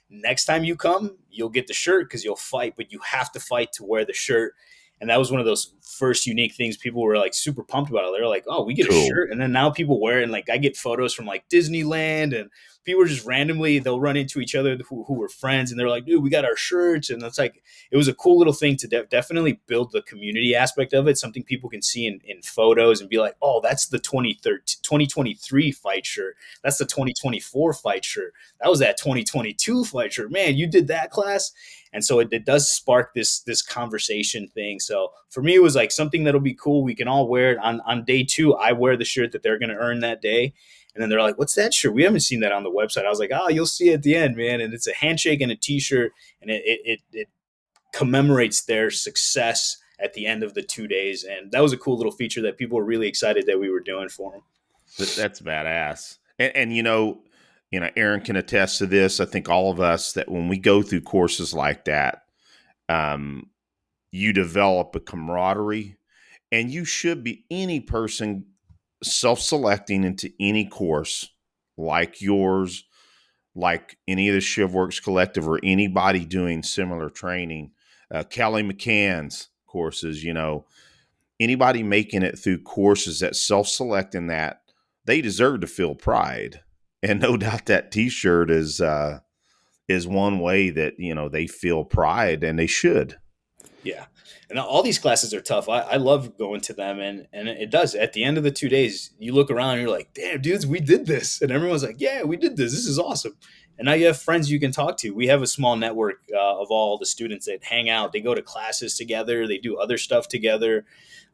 Next time you come, you'll get the shirt because you'll fight, but you have to fight to wear the shirt. And that was one of those first unique things people were like super pumped about it. They're like, oh, we get a Cool. shirt. And then now people wear it. And like I get photos from like Disneyland and people just randomly, they'll run into each other who were friends and they're like, dude, we got our shirts. And it's like, it was a cool little thing to definitely build the community aspect of it. Something people can see in photos and be like, oh, that's the 2023 fight shirt. That's the 2024 fight shirt. That was that 2022 fight shirt. Man, you did that class. And so it does spark this conversation thing. So for me, it was like something that'll be cool. We can all wear it on day 2. I wear the shirt that they're going to earn that day. And then they're like, what's that shirt? We haven't seen that on the website. I was like, oh, you'll see it at the end, man. And it's a handshake and a t-shirt. And it commemorates their success at the end of the 2 days. And that was a cool little feature that people were really excited that we were doing for them. That's badass. And Aaron can attest to this. I think all of us that when we go through courses like that, you develop a camaraderie, and you should be any person self-selecting into any course like yours, like any of the ShivWorks Collective or anybody doing similar training, Kelly McCann's courses, anybody making it through courses that self-select in that, they deserve to feel pride. And no doubt that t-shirt is one way that, they feel pride, and they should. Yeah. And all these classes are tough. I love going to them. And it does. At the end of the 2 days, you look around and you're like, damn, dudes, we did this. And everyone's like, yeah, we did this. This is awesome. And now you have friends you can talk to. We have a small network of all the students that hang out. They go to classes together. They do other stuff together.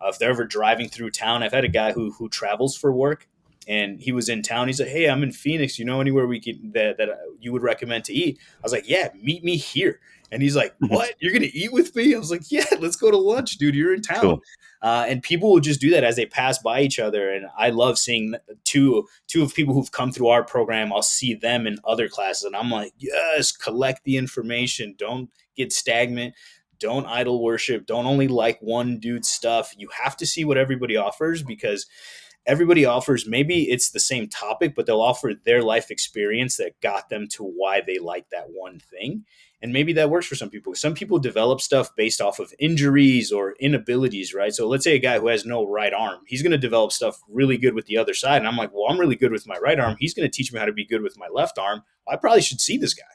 If they're ever driving through town, I've had a guy who travels for work. and he was in town. He's like, "Hey, I'm in Phoenix. You know anywhere we can that you would recommend to eat?" I was like, "Yeah, meet me here." And he's like, "What? You're gonna eat with me?" I was like, "Yeah, let's go to lunch, dude. You're in town." Cool. And people will just do that as they pass by each other. And I love seeing two of people who've come through our program. I'll see them in other classes, and I'm like, yes, collect the information. Don't get stagnant. Don't idol worship. Don't only like one dude's stuff. You have to see what everybody offers, because everybody offers, maybe it's the same topic, but they'll offer their life experience that got them to why they like that one thing. And maybe that works for some people. Some people develop stuff based off of injuries or inabilities, right? So let's say a guy who has no right arm, he's going to develop stuff really good with the other side. And I'm like, well, I'm really good with my right arm. He's going to teach me how to be good with my left arm. I probably should see this guy,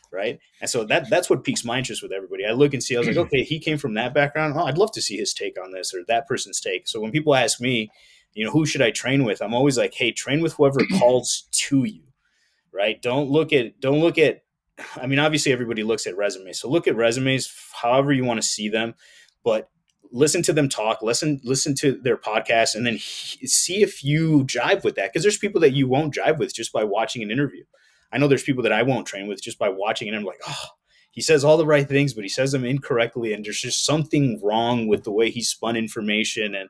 right? And so that's what piques my interest with everybody. I look and see, I was like, okay, he came from that background. Oh, I'd love to see his take on this or that person's take. So when people ask me, who should I train with? I'm always like, hey, train with whoever calls to you, right? Don't look at I mean, obviously everybody looks at resumes. So look at resumes however you want to see them, but listen to them talk, listen to their podcast, and then see if you jive with that. Because there's people that you won't jive with just by watching an interview. I know there's people that I won't train with just by watching it. I'm like, oh, he says all the right things, but he says them incorrectly, and there's just something wrong with the way he spun information. And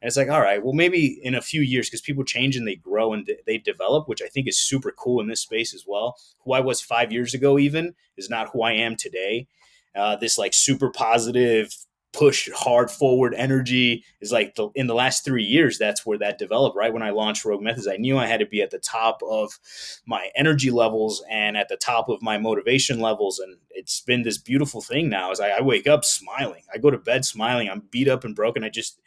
it's like, all right, well, maybe in a few years, because people change and they grow and they develop, which I think is super cool in this space as well. Who I was 5 years ago, even, is not who I am today. This like super positive, push hard forward energy is like in the last 3 years, that's where that developed. Right when I launched Rogue Methods, I knew I had to be at the top of my energy levels and at the top of my motivation levels. And it's been this beautiful thing now. As I wake up smiling, I go to bed smiling. I'm beat up and broken. I just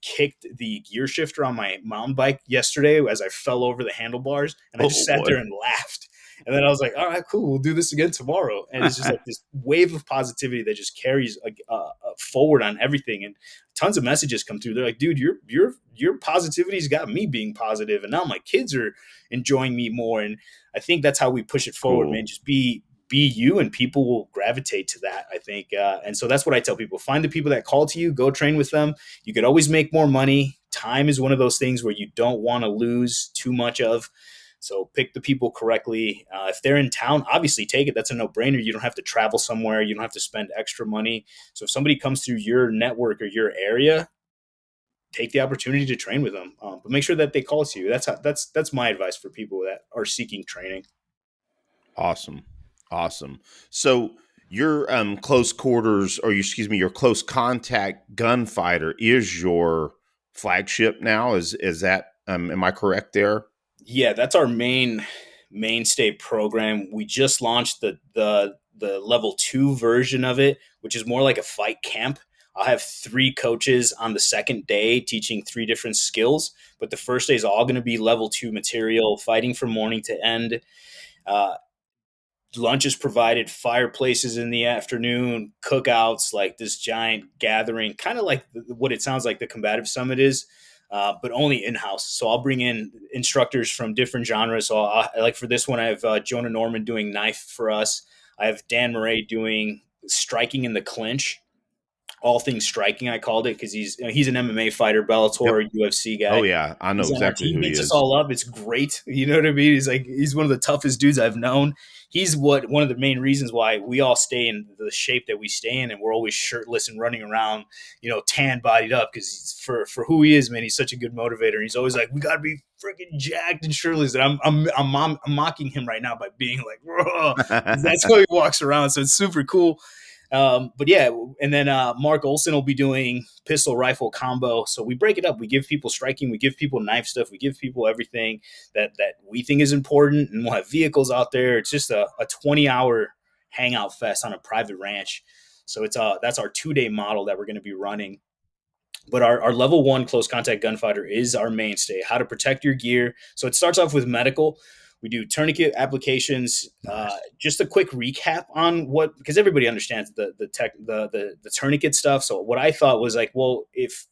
kicked the gear shifter on my mountain bike yesterday as I fell over the handlebars, and I just Oh sat boy. there and laughed. And then I was like, all right, cool. We'll do this again tomorrow. And it's just like this wave of positivity that just carries forward on everything. And tons of messages come through. They're like, dude, your positivity's got me being positive, and now my kids are enjoying me more. And I think that's how we push it forward, Cool. man. Just be you, and people will gravitate to that, I think. And so that's what I tell people: find the people that call to you, go train with them. You could always make more money. Time is one of those things where you don't want to lose too much of. So pick the people correctly. If they're in town, obviously take it. That's a no-brainer. You don't have to travel somewhere. You don't have to spend extra money. So if somebody comes through your network or your area, take the opportunity to train with them. But make sure that they call to you. That's my advice for people that are seeking training. Awesome. Awesome. So your close quarters, or excuse me, your close contact gunfighter is your flagship now. Is that am I correct there? Yeah, that's our mainstay program. We just launched the level 2 version of it, which is more like a fight camp. I'll have 3 coaches on the second day teaching 3 different skills, but the first day is all going to be level 2 material, fighting from morning to end. Uh, Lunch is provided, fireplaces in the afternoon, cookouts, like this giant gathering, kind of like what it sounds like the Combative Summit is, but only in house. So I'll bring in instructors from different genres. So like for this one, I have Jonah Norman doing knife for us. I have Dan Murray doing striking in the clinch, all things striking. I called it because he's an MMA fighter, Yep. Bellator, UFC Oh guy. yeah, I know He's on our exactly team, who he beats us is. all up. It's great. You know what I mean? He's one of the toughest dudes I've known. He's one of the main reasons why we all stay in the shape that we stay in, and we're always shirtless and running around, tan bodied up. Because for who he is, man, he's such a good motivator. And he's always like, we got to be freaking jacked and shirtless. And I'm mocking him right now by being like, "Whoa," 'cause that's how he walks around. So it's super cool. But yeah, and then Mark Olson will be doing pistol rifle combo. So we break it up. We give people striking, we give people knife stuff, we give people everything that we think is important, and we'll have vehicles out there. It's just a 20-hour hangout fest on a private ranch. So that's our 2-day model that we're going to be running. But our level 1 close contact gunfighter is our mainstay. How to protect your gear. So it starts off with medical. We do tourniquet applications. Nice. Just a quick recap on what, because everybody understands the tourniquet stuff. So what I thought was like, well, if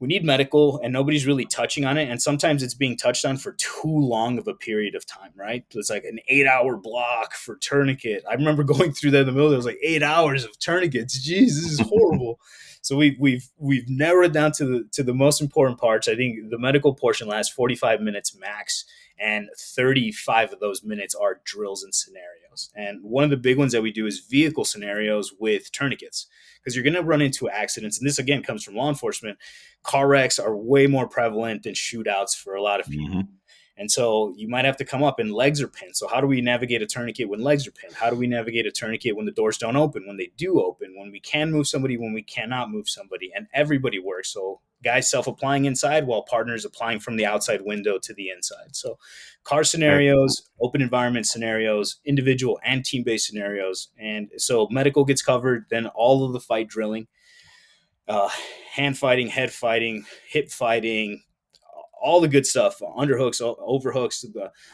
we need medical, and nobody's really touching on it. And sometimes it's being touched on for too long of a period of time, right? So it's like an 8-hour block for tourniquet. I remember going through that in the middle. There was like 8 hours of tourniquets. Jeez, this is horrible. So we've narrowed it down to the most important parts. I think the medical portion lasts 45 minutes max, and 35 of those minutes are drills and scenarios. And one of the big ones that we do is vehicle scenarios with tourniquets, because you're going to run into accidents. And this again comes from law enforcement. Car wrecks are way more prevalent than shootouts for a lot of people. Mm-hmm. And so you might have to come up and legs are pinned. So how do we navigate a tourniquet when legs are pinned? How do we navigate a tourniquet when the doors don't open, when they do open, when we can move somebody, when we cannot move somebody? And everybody works. So guys self-applying inside while partners applying from the outside window to the inside. So car scenarios, open environment scenarios, individual and team-based scenarios. And so medical gets covered, then all of the fight drilling, hand fighting, head fighting, hip fighting, all the good stuff, underhooks, overhooks.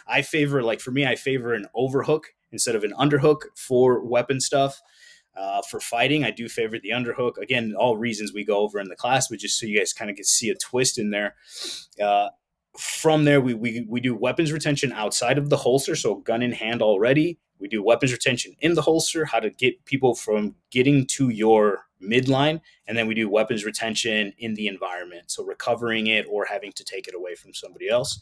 I favor an overhook instead of an underhook for weapon stuff. For fighting, I do favor the underhook. Again, all reasons we go over in the class, but just so you guys kind of can see a twist in there. From there, we do weapons retention outside of the holster, so gun in hand already. We do weapons retention in the holster, how to get people from getting to your midline, and then we do weapons retention in the environment, so recovering it or having to take it away from somebody else.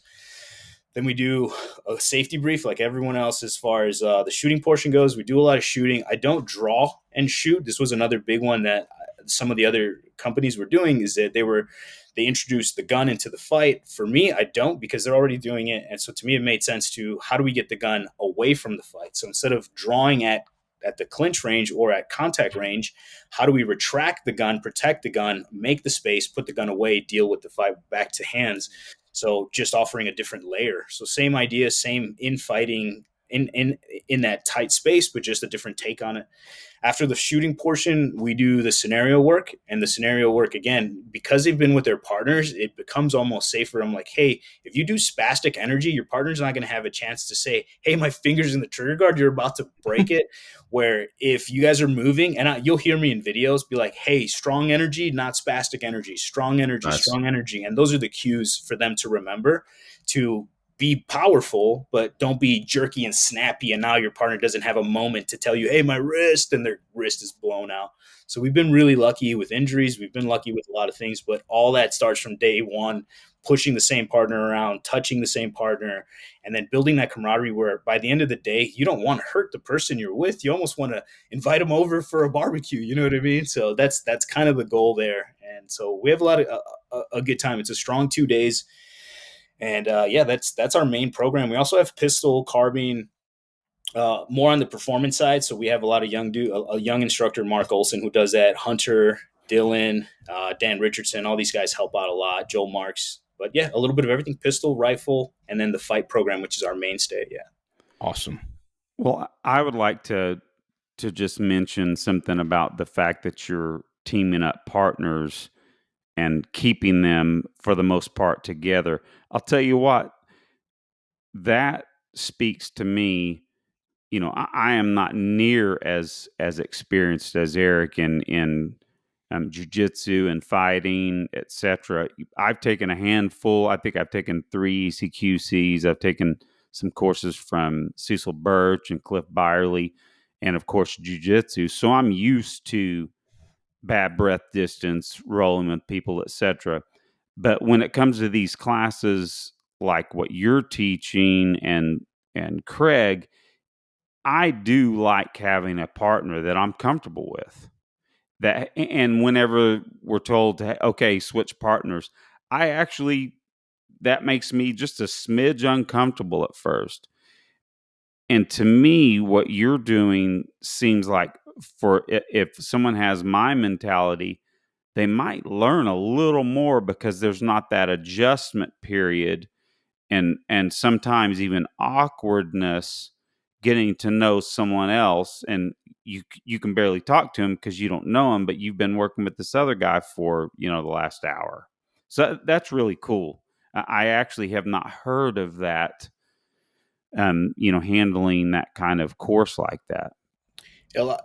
Then we do a safety brief like everyone else as far as the shooting portion goes. We do a lot of shooting. I don't draw and shoot. This was another big one that some of the other companies were doing, is that they introduced the gun into the fight. For me, I don't, because they're already doing it. And so to me, it made sense to, how do we get the gun away from the fight? So instead of drawing at the clinch range or at contact range, how do we retract the gun, protect the gun, make the space, put the gun away, deal with the fight back to hands? So just offering a different layer. So same idea, same infighting in that tight space, but just a different take on it. After the shooting portion, we do the scenario work. And the scenario work, again, because they've been with their partners, it becomes almost safer. I'm like, hey, if you do spastic energy, your partner's not going to have a chance to say, hey, my finger's in the trigger guard, you're about to break it. Where if you guys are moving, and you'll hear me in videos be like, hey, strong energy, not spastic energy, strong energy, Nice. strong energy. And those are the cues for them to remember, to be powerful, but don't be jerky and snappy. And now your partner doesn't have a moment to tell you, hey, my wrist, and their wrist is blown out. So we've been really lucky with injuries. We've been lucky with a lot of things, but all that starts from day one, pushing the same partner around, touching the same partner, and then building that camaraderie where by the end of the day, you don't want to hurt the person you're with. You almost want to invite them over for a barbecue. You know what I mean? So that's kind of the goal there. And so we have a lot of a good time. It's a strong 2 days. And that's our main program. We also have pistol, carbine, more on the performance side. So we have a lot of a young instructor, Mark Olson, who does that. Hunter, Dylan, Dan Richardson, all these guys help out a lot. Joel Marks. But yeah, a little bit of everything: pistol, rifle, and then the fight program, which is our mainstay. Yeah. Awesome. Well, I would like to just mention something about the fact that you're teaming up partners and keeping them, for the most part, together. I'll tell you what, that speaks to me. You know, I am not near as experienced as Eric in jiu-jitsu and fighting, etc. I've taken a handful. I think I've taken 3 ECQCs. I've taken some courses from Cecil Birch and Cliff Byerly, and of course jiu-jitsu. So I'm used to bad breath distance, rolling with people, etc. But when it comes to these classes like what you're teaching and Craig, I do like having a partner that I'm comfortable with. That, and whenever we're told to, okay, switch partners, that makes me just a smidge uncomfortable at first. And to me, what you're doing seems like, if someone has my mentality, they might learn a little more because there's not that adjustment period and sometimes even awkwardness getting to know someone else, and you can barely talk to him because you don't know him, but you've been working with this other guy for the last hour. So that's really cool. I actually have not heard of that, handling that kind of course like that.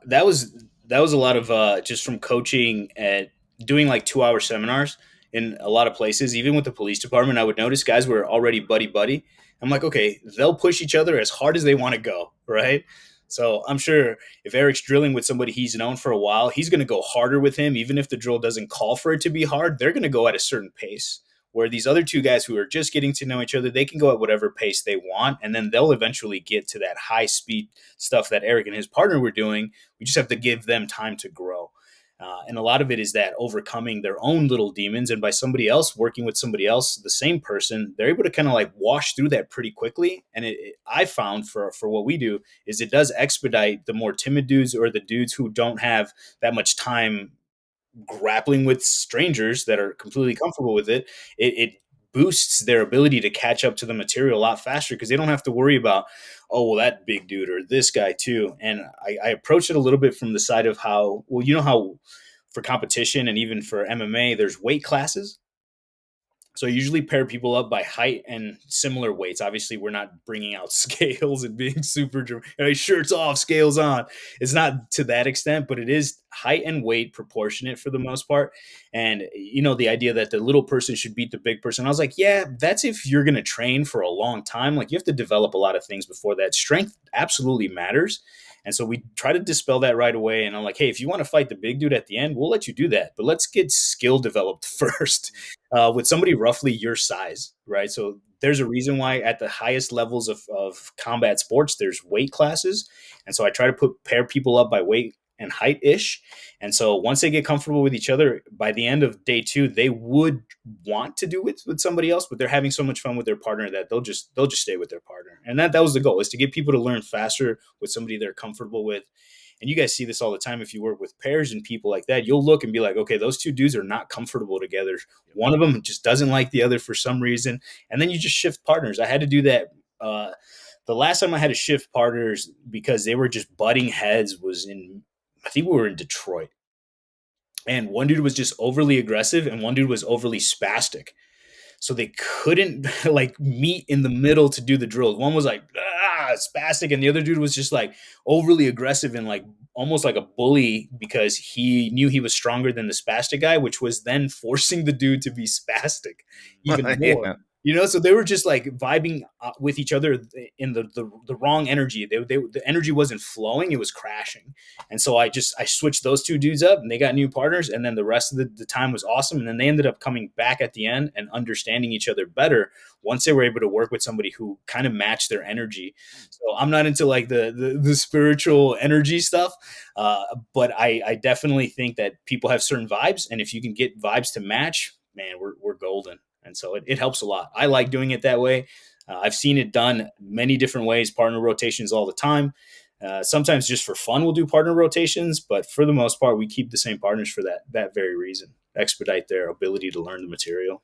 That was a lot of just from coaching at doing like 2-hour seminars. in a lot of places, even with the police department, I would notice guys were already buddy buddy. I'm like, okay, they'll push each other as hard as they want to go, right? So I'm sure if Eric's drilling with somebody he's known for a while, he's going to go harder with him, even if the drill doesn't call for it to be hard. They're going to go at a certain pace. Where these other two guys who are just getting to know each other, they can go at whatever pace they want, and then they'll eventually get to that high speed stuff that Eric and his partner were doing. We just have to give them time to grow. And a lot of it is that overcoming their own little demons, and by somebody else working with somebody else, the same person, they're able to kind of like wash through that pretty quickly. And I found for what we do is it does expedite the more timid dudes or the dudes who don't have that much time grappling with strangers that are completely comfortable with it. It boosts their ability to catch up to the material a lot faster because they don't have to worry about, oh, well, that big dude or this guy too. And I approach it a little bit from the side of how, well, you know how for competition and even for MMA, there's weight classes. So I usually pair people up by height and similar weights. Obviously, we're not bringing out scales and being super shirts off, scales on. It's not to that extent, but it is height and weight proportionate for the most part. And the idea that the little person should beat the big person. I was like, yeah, that's if you're going to train for a long time. Like you have to develop a lot of things before that. Strength absolutely matters. And so we try to dispel that right away. And I'm like, hey, if you want to fight the big dude at the end, we'll let you do that. But let's get skill developed first with somebody roughly your size, right? So there's a reason why at the highest levels of combat sports, there's weight classes. And so I try to pair people up by weight and height ish. And so once they get comfortable with each other, by the end of day 2, they would want to do it with somebody else, but they're having so much fun with their partner that they'll just stay with their partner. And that was the goal, is to get people to learn faster with somebody they're comfortable with. And you guys see this all the time if you work with pairs and people like that. You'll look and be like, okay, those two dudes are not comfortable together. One of them just doesn't like the other for some reason. And then you just shift partners. I had to do that. The last time I had to shift partners because they were just butting heads was I think we were in Detroit. And one dude was just overly aggressive and one dude was overly spastic. So they couldn't like meet in the middle to do the drills. One was like spastic, and the other dude was just like overly aggressive and like almost like a bully because he knew he was stronger than the spastic guy, which was then forcing the dude to be spastic even more. Yeah. So they were just like vibing with each other in the wrong energy. The energy wasn't flowing; it was crashing. And so I switched those two dudes up, and they got new partners. And then the rest of the time was awesome. And then they ended up coming back at the end and understanding each other better once they were able to work with somebody who kind of matched their energy. So I'm not into like the spiritual energy stuff, but I definitely think that people have certain vibes, and if you can get vibes to match, man, we're golden. And so it helps a lot. I like doing it that way. I've seen it done many different ways, partner rotations all the time. Sometimes just for fun, we'll do partner rotations, but for the most part, we keep the same partners for that very reason, expedite their ability to learn the material.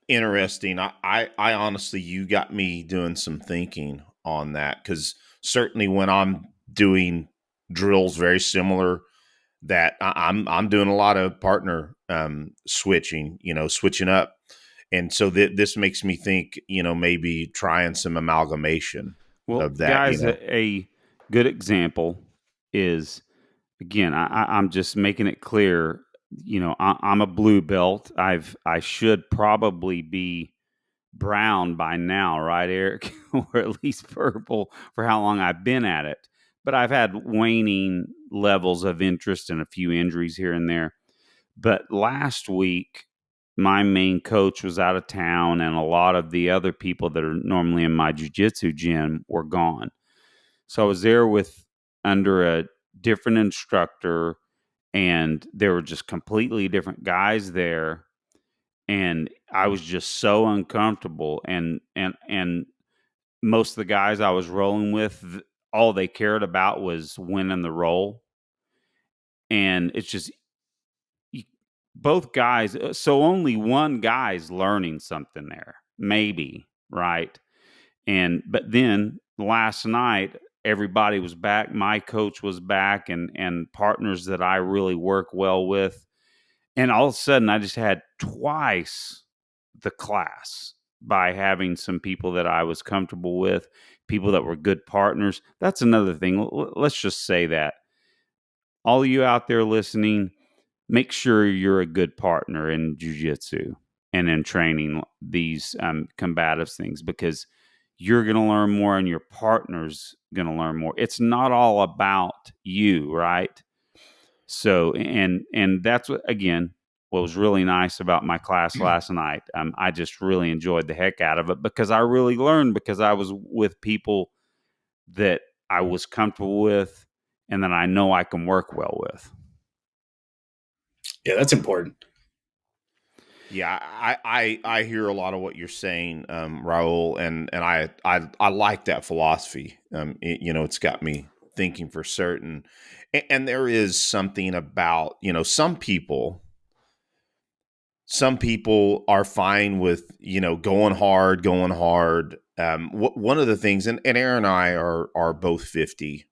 Interesting. I honestly, you got me doing some thinking on that, because certainly when I'm doing drills very similar, that I'm doing a lot of partner switching, switching up. And so this makes me think, maybe trying some amalgamation Well, of that, guys, a good example is, again, I'm just making it clear. I'm a blue belt. I should probably be brown by now, right, Eric? Or at least purple for how long I've been at it. But I've had waning levels of interest and a few injuries here and there. But last week, my main coach was out of town, and a lot of the other people that are normally in my jiu-jitsu gym were gone. So I was there under a different instructor, and there were just completely different guys there, and I was just so uncomfortable. And most of the guys I was rolling with, all they cared about was winning the roll, and it's just both guys. So only one guy's learning something there, maybe, right? But then last night, everybody was back. My coach was back, and partners that I really work well with. And all of a sudden, I just had twice the class by having some people that I was comfortable with, people that were good partners. That's another thing. Let's just say that all of you out there listening, make sure you're a good partner in jiu-jitsu and in training these combatives things, because you're going to learn more and your partner's going to learn more. It's not all about you, right? So, and that's what, again, what was really nice about my class last night. I just really enjoyed the heck out of it because I really learned, because I was with people that I was comfortable with and that I know I can work well with. Yeah, that's important. Yeah, I hear a lot of what you're saying, Raul, and I like that philosophy. It's got me thinking for certain, and there is something about some people are fine with going hard. One of the things, and Aaron and I are both 50,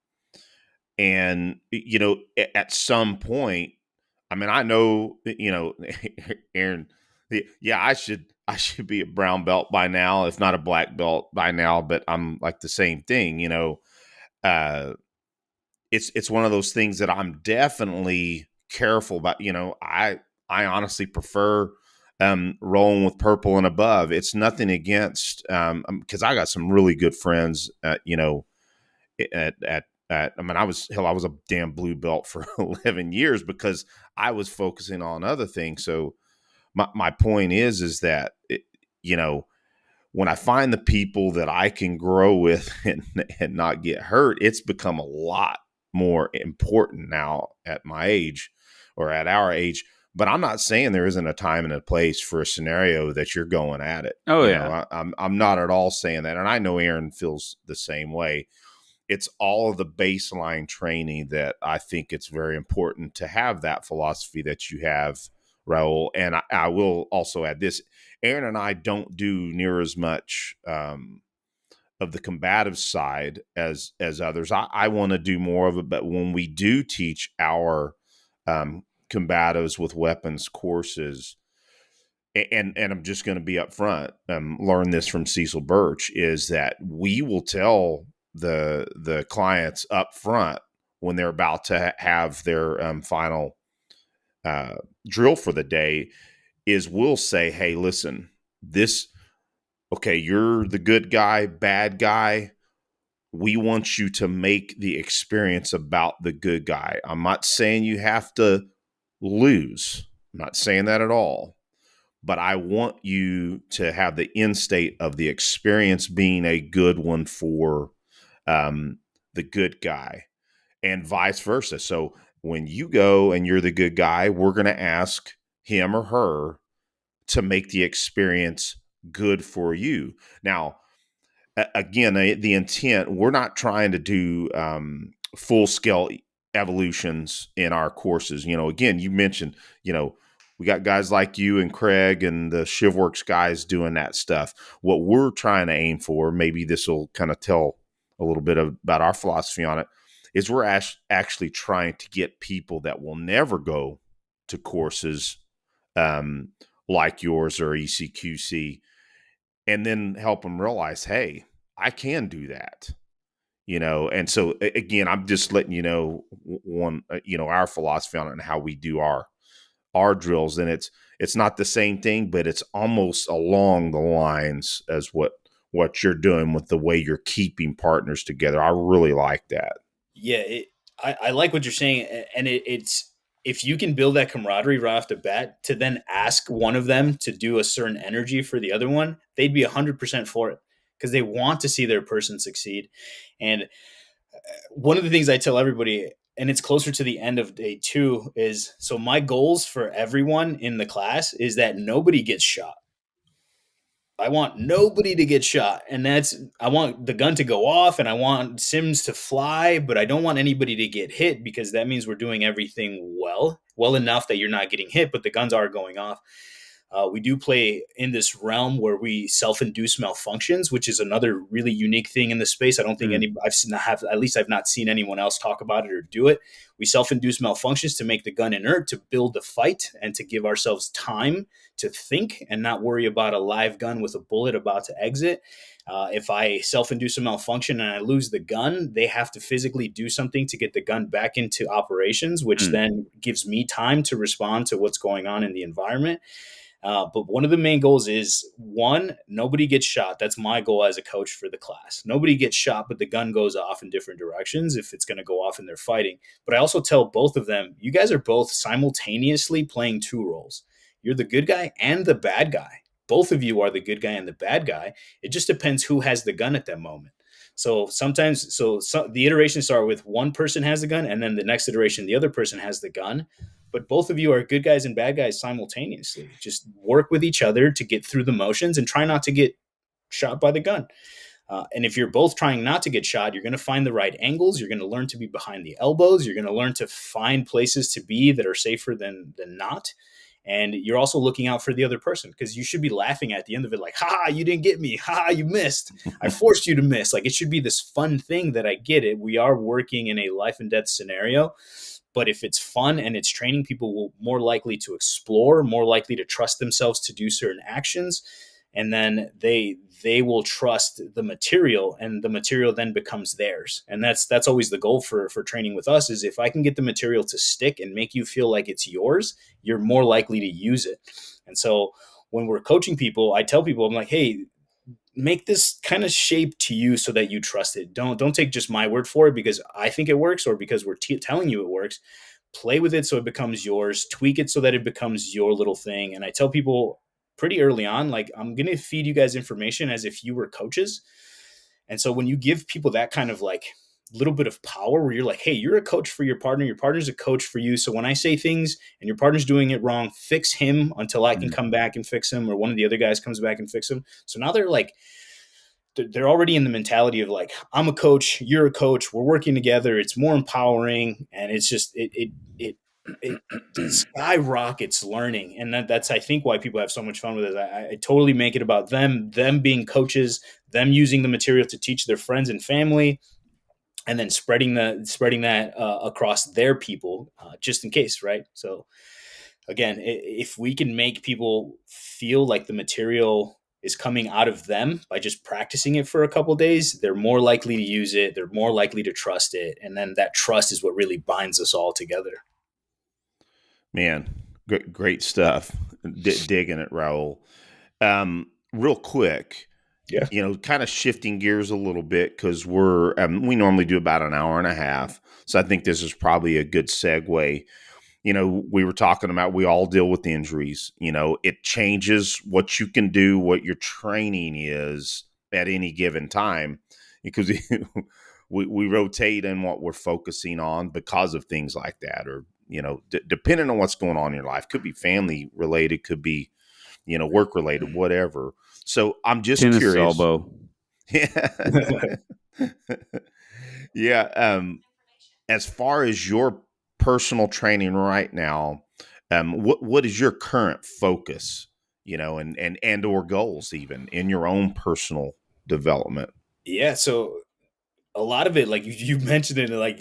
and at some point, I mean, I know, Aaron, yeah, I should be a brown belt by now, if not a black belt by now, but I'm like the same thing, uh, it's one of those things that I'm definitely careful about. I honestly prefer rolling with purple and above. It's nothing against, because I got some really good friends, I mean, I was a damn blue belt for 11 years because I was focusing on other things. So my point is that, you know, when I find the people that I can grow with and not get hurt, it's become a lot more important now at my age, or at our age. But I'm not saying there isn't a time and a place for a scenario that you're going at it. Oh, yeah. I'm not at all saying that. And I know Aaron feels the same way. It's all of the baseline training that I think it's very important to have that philosophy that you have, Raul. And I will also add this: Aaron and I don't do near as much of the combative side as others. I want to do more of it, but when we do teach our combatives with weapons courses, and I'm just going to be upfront, learn this from Cecil Birch, is that we will tell the clients up front when they're about to have their final drill for the day, is we'll say, hey, listen, okay, you're the good guy, bad guy. We want you to make the experience about the good guy. I'm not saying you have to lose. I'm not saying that at all. But I want you to have the end state of the experience being a good one for the good guy, and vice versa. So when you go and you're the good guy, we're going to ask him or her to make the experience good for you. Now, again, the intent, we're not trying to do full scale evolutions in our courses. Again, you mentioned, we got guys like you and Craig and the ShivWorks guys doing that stuff. What we're trying to aim for, maybe this will kind of tell a little bit about our philosophy on it, is we're actually trying to get people that will never go to courses like yours or ECQC, and then help them realize, hey, I can do that. And so again, I'm just letting our philosophy on it and how we do our drills. And it's not the same thing, but it's almost along the lines as what you're doing with the way you're keeping partners together. I really like that. Yeah, I like what you're saying, and it's, if you can build that camaraderie right off the bat, to then ask one of them to do a certain energy for the other one, they'd be 100% for it, because they want to see their person succeed. And one of the things I tell everybody, and it's closer to the end of day 2, is, so my goals for everyone in the class is that nobody gets shot. I want nobody to get shot. And I want the gun to go off and I want Sims to fly, but I don't want anybody to get hit, because that means we're doing everything well enough that you're not getting hit, but the guns are going off. We do play in this realm where we self-induce malfunctions, which is another really unique thing in the space. I don't think I've not seen anyone else talk about it or do it. We self-induce malfunctions to make the gun inert, to build the fight, and to give ourselves time to think and not worry about a live gun with a bullet about to exit. If I self-induce a malfunction and I lose the gun, they have to physically do something to get the gun back into operations, which Mm. then gives me time to respond to what's going on in the environment. But one of the main goals is, one, nobody gets shot. That's my goal as a coach for the class. Nobody gets shot, but the gun goes off in different directions if it's going to go off and they're fighting. But I also tell both of them, you guys are both simultaneously playing two roles. You're the good guy and the bad guy. Both of you are the good guy and the bad guy. It just depends who has the gun at that moment. So sometimes, the iterations start with one person has the gun, and then the next iteration, the other person has the gun, but both of you are good guys and bad guys simultaneously. Just work with each other to get through the motions and try not to get shot by the gun. And if you're both trying not to get shot, you're going to find the right angles. You're going to learn to be behind the elbows. You're going to learn to find places to be that are safer than not. And you're also looking out for the other person, because you should be laughing at the end of it, like, ha, you didn't get me. Ha, you missed. I forced you to miss. Like, it should be this fun thing that I get it. We are working in a life and death scenario. But if it's fun and it's training, people will more likely to explore, more likely to trust themselves to do certain actions. And then they will trust the material, and the material then becomes theirs. And that's always the goal for training with us, is if I can get the material to stick and make you feel like it's yours, you're more likely to use it. And so when we're coaching people, I tell people, I'm like, hey, make this kind of shape to you so that you trust it. Don't take just my word for it because I think it works, or because we're telling you it works. Play with it so it becomes yours. Tweak it so that it becomes your little thing. And I tell people pretty early on, like, I'm going to feed you guys information as if you were coaches. And so when you give people that kind of like little bit of power, where you're like, hey, you're a coach for your partner's a coach for you. So when I say things and your partner's doing it wrong, fix him until I can come back and fix him, or one of the other guys comes back and fix him. So now they're already in the mentality of like, I'm a coach, you're a coach, we're working together. It's more empowering, and it's just it skyrockets learning. And that's, I think, why people have so much fun with it. I totally make it about them being coaches, them using the material to teach their friends and family, and then spreading that across their people, just in case, right? So again, if we can make people feel like the material is coming out of them by just practicing it for a couple of days, they're more likely to use it. They're more likely to trust it. And then that trust is what really binds us all together. Man, great stuff. Digging it, Raul. Real quick, Yeah. kind of shifting gears a little bit, because we normally do about an hour and a half. So I think this is probably a good segue. We were talking about, we all deal with injuries. It changes what you can do, what your training is at any given time, because we rotate in what we're focusing on because of things like that, or depending on what's going on in your life. Could be family related, could be work related, whatever. So I'm just Tennis curious. elbow. Yeah. Yeah. As far as your personal training right now, what is your current focus, and or goals even in your own personal development? Yeah. So a lot of it, like you mentioned it, like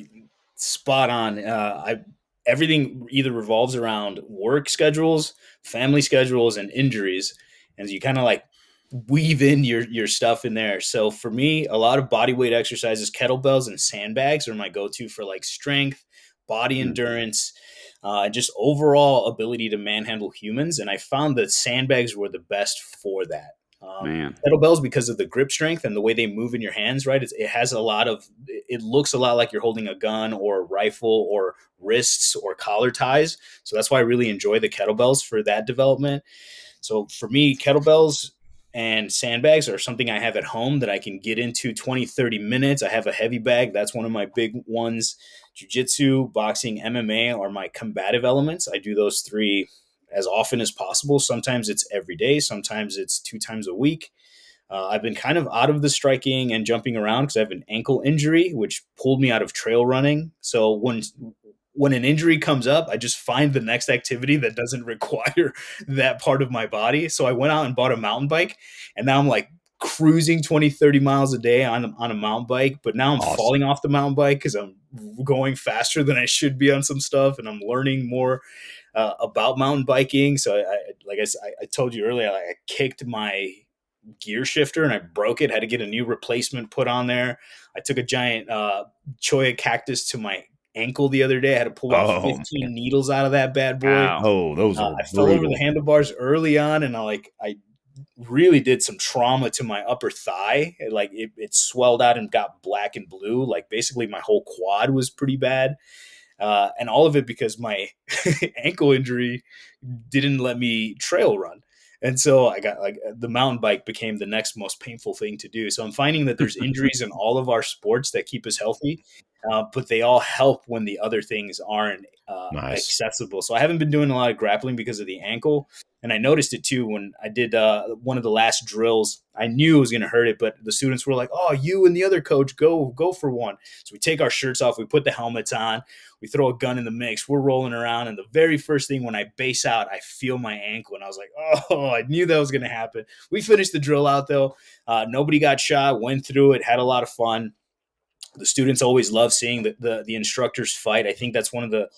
spot on. Everything either revolves around work schedules, family schedules, and injuries, and you kind of like weave in your stuff in there. So for me, a lot of body weight exercises, kettlebells, and sandbags are my go-to for like strength, body endurance, and just overall ability to manhandle humans. And I found that sandbags were the best for that. Man. Kettlebells, because of the grip strength and the way they move in your hands, right? It has a lot of, it looks a lot like you're holding a gun or a rifle or wrists or collar ties. So that's why I really enjoy the kettlebells for that development. So for me, kettlebells and sandbags are something I have at home that I can get into 20, 30 minutes. I have a heavy bag. That's one of my big ones. Jiu-jitsu, boxing, MMA are my combative elements. I do those three as often as possible. Sometimes it's every day. Sometimes it's 2 times a week. I've been kind of out of the striking and jumping around because I have an ankle injury, which pulled me out of trail running. So when an injury comes up, I just find the next activity that doesn't require that part of my body. So I went out and bought a mountain bike, and now I'm like cruising 20, 30 miles a day on a mountain bike. But now I'm Awesome. falling off the mountain bike because I'm going faster than I should be on some stuff, and I'm learning more about mountain biking. So like I told you earlier, I kicked my gear shifter and I broke it. Had to get a new replacement put on there. I took a giant cholla cactus to my ankle the other day. I had to pull about Oh 15 man. needles out of that bad boy. Ow. Oh, those are I fell over the brutal. handlebars early on, and I really did some trauma to my upper thigh. It swelled out and got black and blue. Like basically my whole quad was pretty bad. And all of it because my ankle injury didn't let me trail run. And so I got like the mountain bike became the next most painful thing to do. So I'm finding that there's injuries in all of our sports that keep us healthy, but they all help when the other things aren't Nice. accessible. So I haven't been doing a lot of grappling because of the ankle. And I noticed it too when I did one of the last drills. I knew it was going to hurt it, but the students were like, "Oh, you and the other coach go for one." So we take our shirts off, we put the helmets on, we throw a gun in the mix, we're rolling around, and the very first thing when I base out, I feel my ankle, and I was like, "Oh, I knew that was going to happen." We finished the drill out though. Nobody got shot. Went through it, had a lot of fun. The students always love seeing the instructors fight. I think that's one of the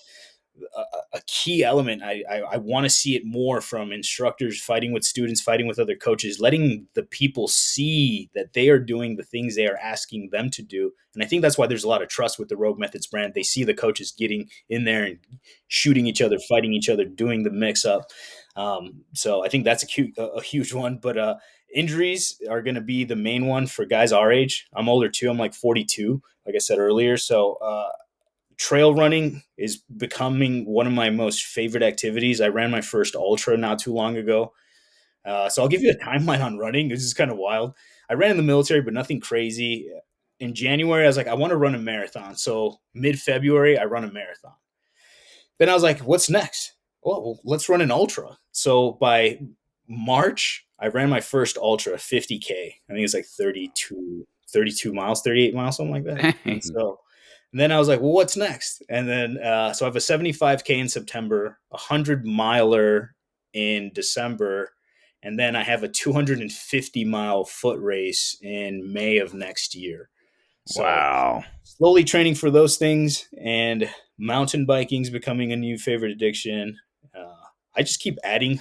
a key element. I want to see it more from instructors fighting with students, fighting with other coaches, letting the people see that they are doing the things they are asking them to do. And I think that's why there's a lot of trust with the Rogue Methods brand. They see the coaches getting in there and shooting each other, fighting each other, doing the mix up. So I think that's a huge one. But injuries are going to be the main one for guys our age. I'm older too. I'm like 42, like I said earlier. So trail running is becoming one of my most favorite activities. I ran my first ultra not too long ago. So I'll give you a timeline on running. This is kind of wild. I ran in the military, but nothing crazy. In January, I was like, I want to run a marathon. So mid February, I run a marathon. Then I was like, what's next? Well, let's run an ultra. So by March, I ran my first ultra, 50K. I think it's like 32 miles, 38 miles, something like that. Dang. And then I was like, well, what's next? And then, so I have a 75K in September, a 100 miler in December, and then I have a 250-mile foot race in May of next year. So Wow. slowly training for those things, and mountain biking is becoming a new favorite addiction. I just keep adding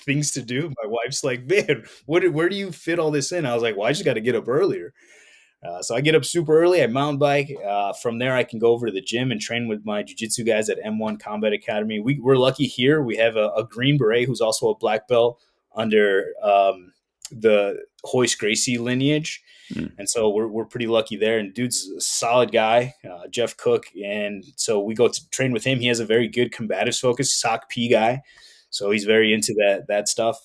things to do. My wife's like, man, where do you fit all this in? I was like, well, I just got to get up earlier. So I get up super early. I mountain bike. From there, I can go over to the gym and train with my jiu-jitsu guys at M1 Combat Academy. We're lucky here. We have a Green Beret who's also a black belt under the Hoist Gracie lineage. Mm. And so we're pretty lucky there. And dude's a solid guy, Jeff Cook. And so we go to train with him. He has a very good combatives focus, SOC P guy. So he's very into that stuff.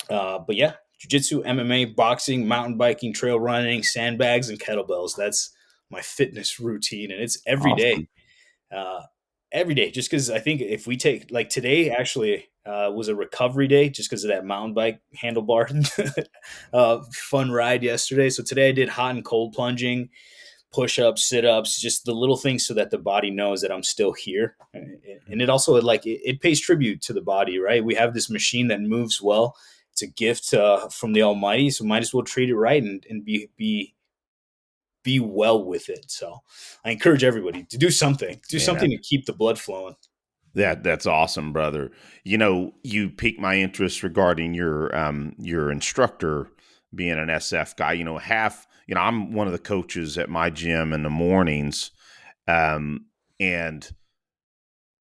But yeah, jiu-jitsu, MMA, boxing, mountain biking, trail running, sandbags, and kettlebells. That's my fitness routine, and it's every day. Awesome. Uh, every day, just because I think if we take like today, actually was a recovery day, just because of that mountain bike handlebar fun ride yesterday. So today I did hot and cold plunging, push-ups, sit-ups, just the little things so that the body knows that I'm still here. And it also it pays tribute to the body, right? We have this machine that moves well. It's a gift from the Almighty, so might as well treat it right and be well with it. So I encourage everybody to do something, Man. to keep the blood flowing. That's awesome, brother. You piqued my interest regarding your instructor being an SF guy. I'm one of the coaches at my gym in the mornings, and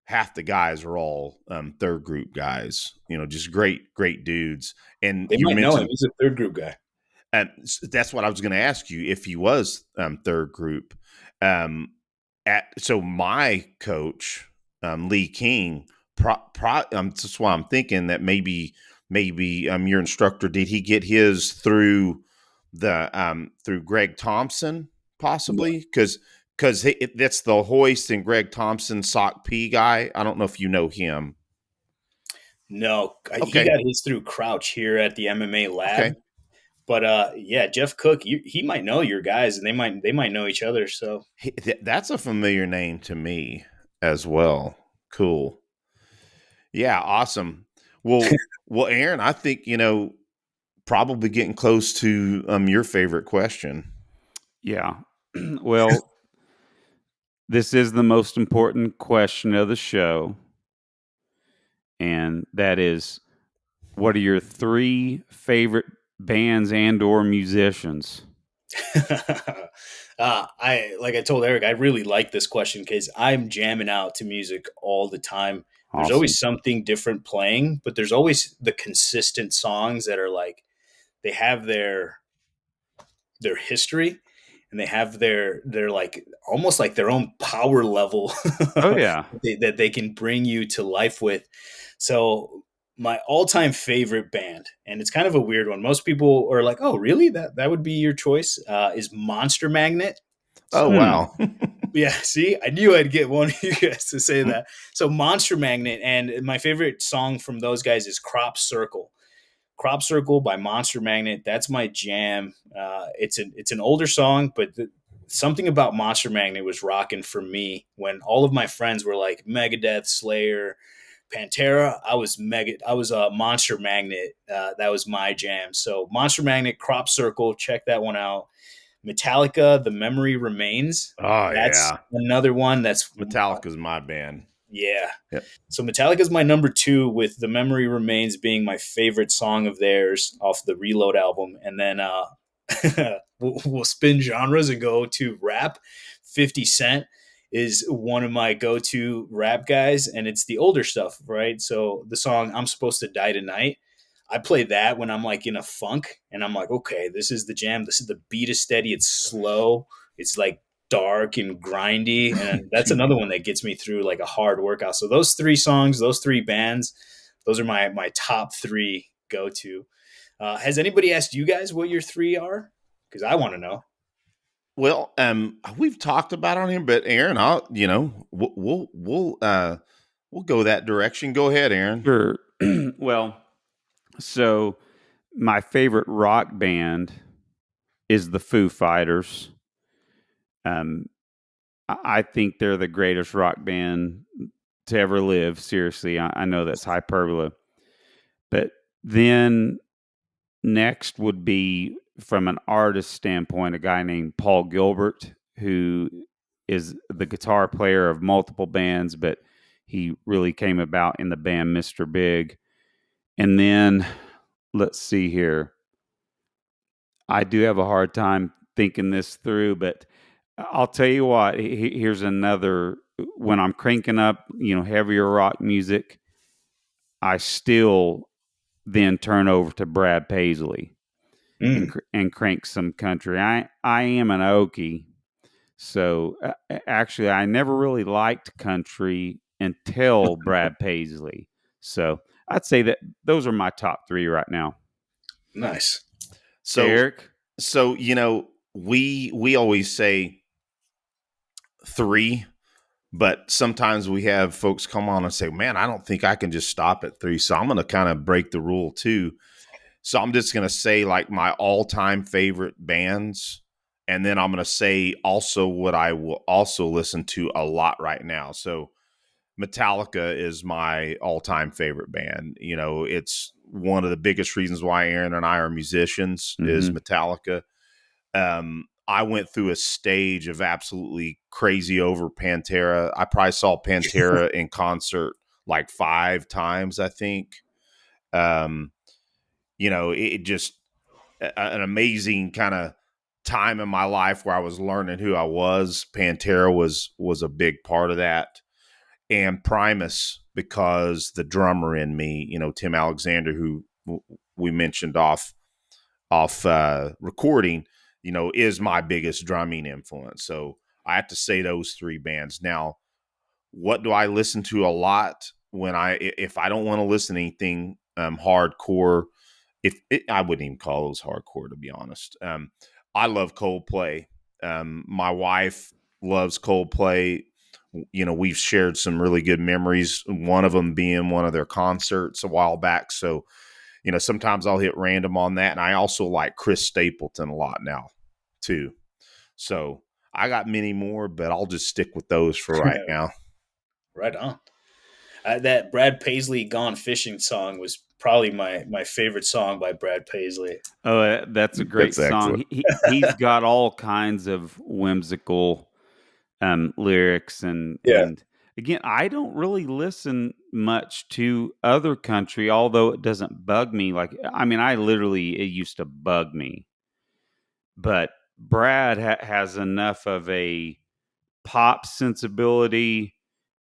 half the guys are all third group guys. Just great dudes. And They you might know him. mentioned, He's a third group guy. and that's what I was going to ask you if he was third group. Um, so my coach, Lee King, that's why I'm thinking that maybe your instructor, did he get his through through Greg Thompson possibly? Because that's the Hoist and Greg Thompson SOC P guy. I don't know if you know him. No, he Okay. got his through Crouch here at the MMA lab. Okay. But yeah, Jeff Cook, he might know your guys, and they might know each other. So That's a familiar name to me as well. Cool. Yeah, awesome. Well, Aaron, I think probably getting close to your favorite question. Yeah. Well, this is the most important question of the show, and that is, what are your 3 favorite bands and or musicians? I told Eric, I really like this question because I'm jamming out to music all the time. There's Awesome. always something different playing, but there's always the consistent songs that are like they have their history and they have their like almost like their own power level Oh yeah. that they can bring you to life with. So my all-time favorite band, and it's kind of a weird one. Most people are like, "Oh, really? That would be your choice?" Is Monster Magnet. Oh, So Hmm. wow. yeah, see, I knew I'd get one of you guys to say that. So Monster Magnet, and my favorite song from those guys is Crop Circle. Crop Circle by Monster Magnet. That's my jam. It's an older song, but something about Monster Magnet was rocking for me when all of my friends were like Megadeth, Slayer, Pantera. I was a Monster Magnet. That was my jam. So Monster Magnet, Crop Circle. Check that one out. Metallica, The Memory Remains. Oh, That's yeah. another one. That's Metallica's my band. yeah. Yep. So Metallica is my number two, with "The Memory Remains" being my favorite song of theirs off the Reload album. And then we'll spin genres and go to rap. 50 Cent is one of my go-to rap guys, and it's the older stuff, right? So the song "I'm Supposed to Die Tonight," I play that when I'm like in a funk, and I'm like, okay, this is the jam. This is the beat is steady. It's slow. It's like dark and grindy, and that's another one that gets me through like a hard workout. So those three songs, those three bands, those are my top three go to. Has anybody asked you guys what your three are? Because I want to know. Well, we've talked about it on here, but Aaron, we'll go that direction. Go ahead, Aaron. Sure. Well, so my favorite rock band is the Foo Fighters. Um, I think they're the greatest rock band to ever live. Seriously, I know that's hyperbole, but then next would be, from an artist standpoint, a guy named Paul Gilbert, who is the guitar player of multiple bands, but he really came about in the band Mr. Big. And then let's see here. I do have a hard time thinking this through, but I'll tell you what. Here's another. When I'm cranking up, heavier rock music, I still then turn over to Brad Paisley and Mm, crank some country. I am an Okie, so actually I never really liked country until Brad Paisley. So I'd say that those are my top three right now. nice. So, Eric, we always say three, but sometimes we have folks come on and say, "Man, I don't think I can just stop at three." So I'm going to kind of break the rule too. So I'm just going to say like my all-time favorite bands, and then I'm going to say also what I will also listen to a lot right now. So Metallica is my all-time favorite band. It's one of the biggest reasons why Aaron and I are musicians is mm-hmm. Metallica. I went through a stage of absolutely crazy over Pantera. I probably saw Pantera in concert like 5 times, I think. Um, it just an amazing kind of time in my life where I was learning who I was. Pantera was a big part of that, and Primus, because the drummer in me, Tim Alexander, who we mentioned off recording, is my biggest drumming influence. So I have to say those three bands. Now, what do I listen to a lot when if I don't want to listen to anything hardcore? I wouldn't even call those hardcore, to be honest. I love Coldplay. My wife loves Coldplay. We've shared some really good memories. One of them being one of their concerts a while back. So, sometimes I'll hit random on that. And I also like Chris Stapleton a lot now, too. So I got many more, but I'll just stick with those for right now. Right on. That Brad Paisley "Gone Fishing" song was probably my favorite song by Brad Paisley. Oh, that's a great That's song. excellent. He's got all kinds of whimsical lyrics, and Yeah. again, I don't really listen much to other country, although it doesn't bug me. Like, I mean, I literally, it used to bug me, but Brad has enough of a pop sensibility,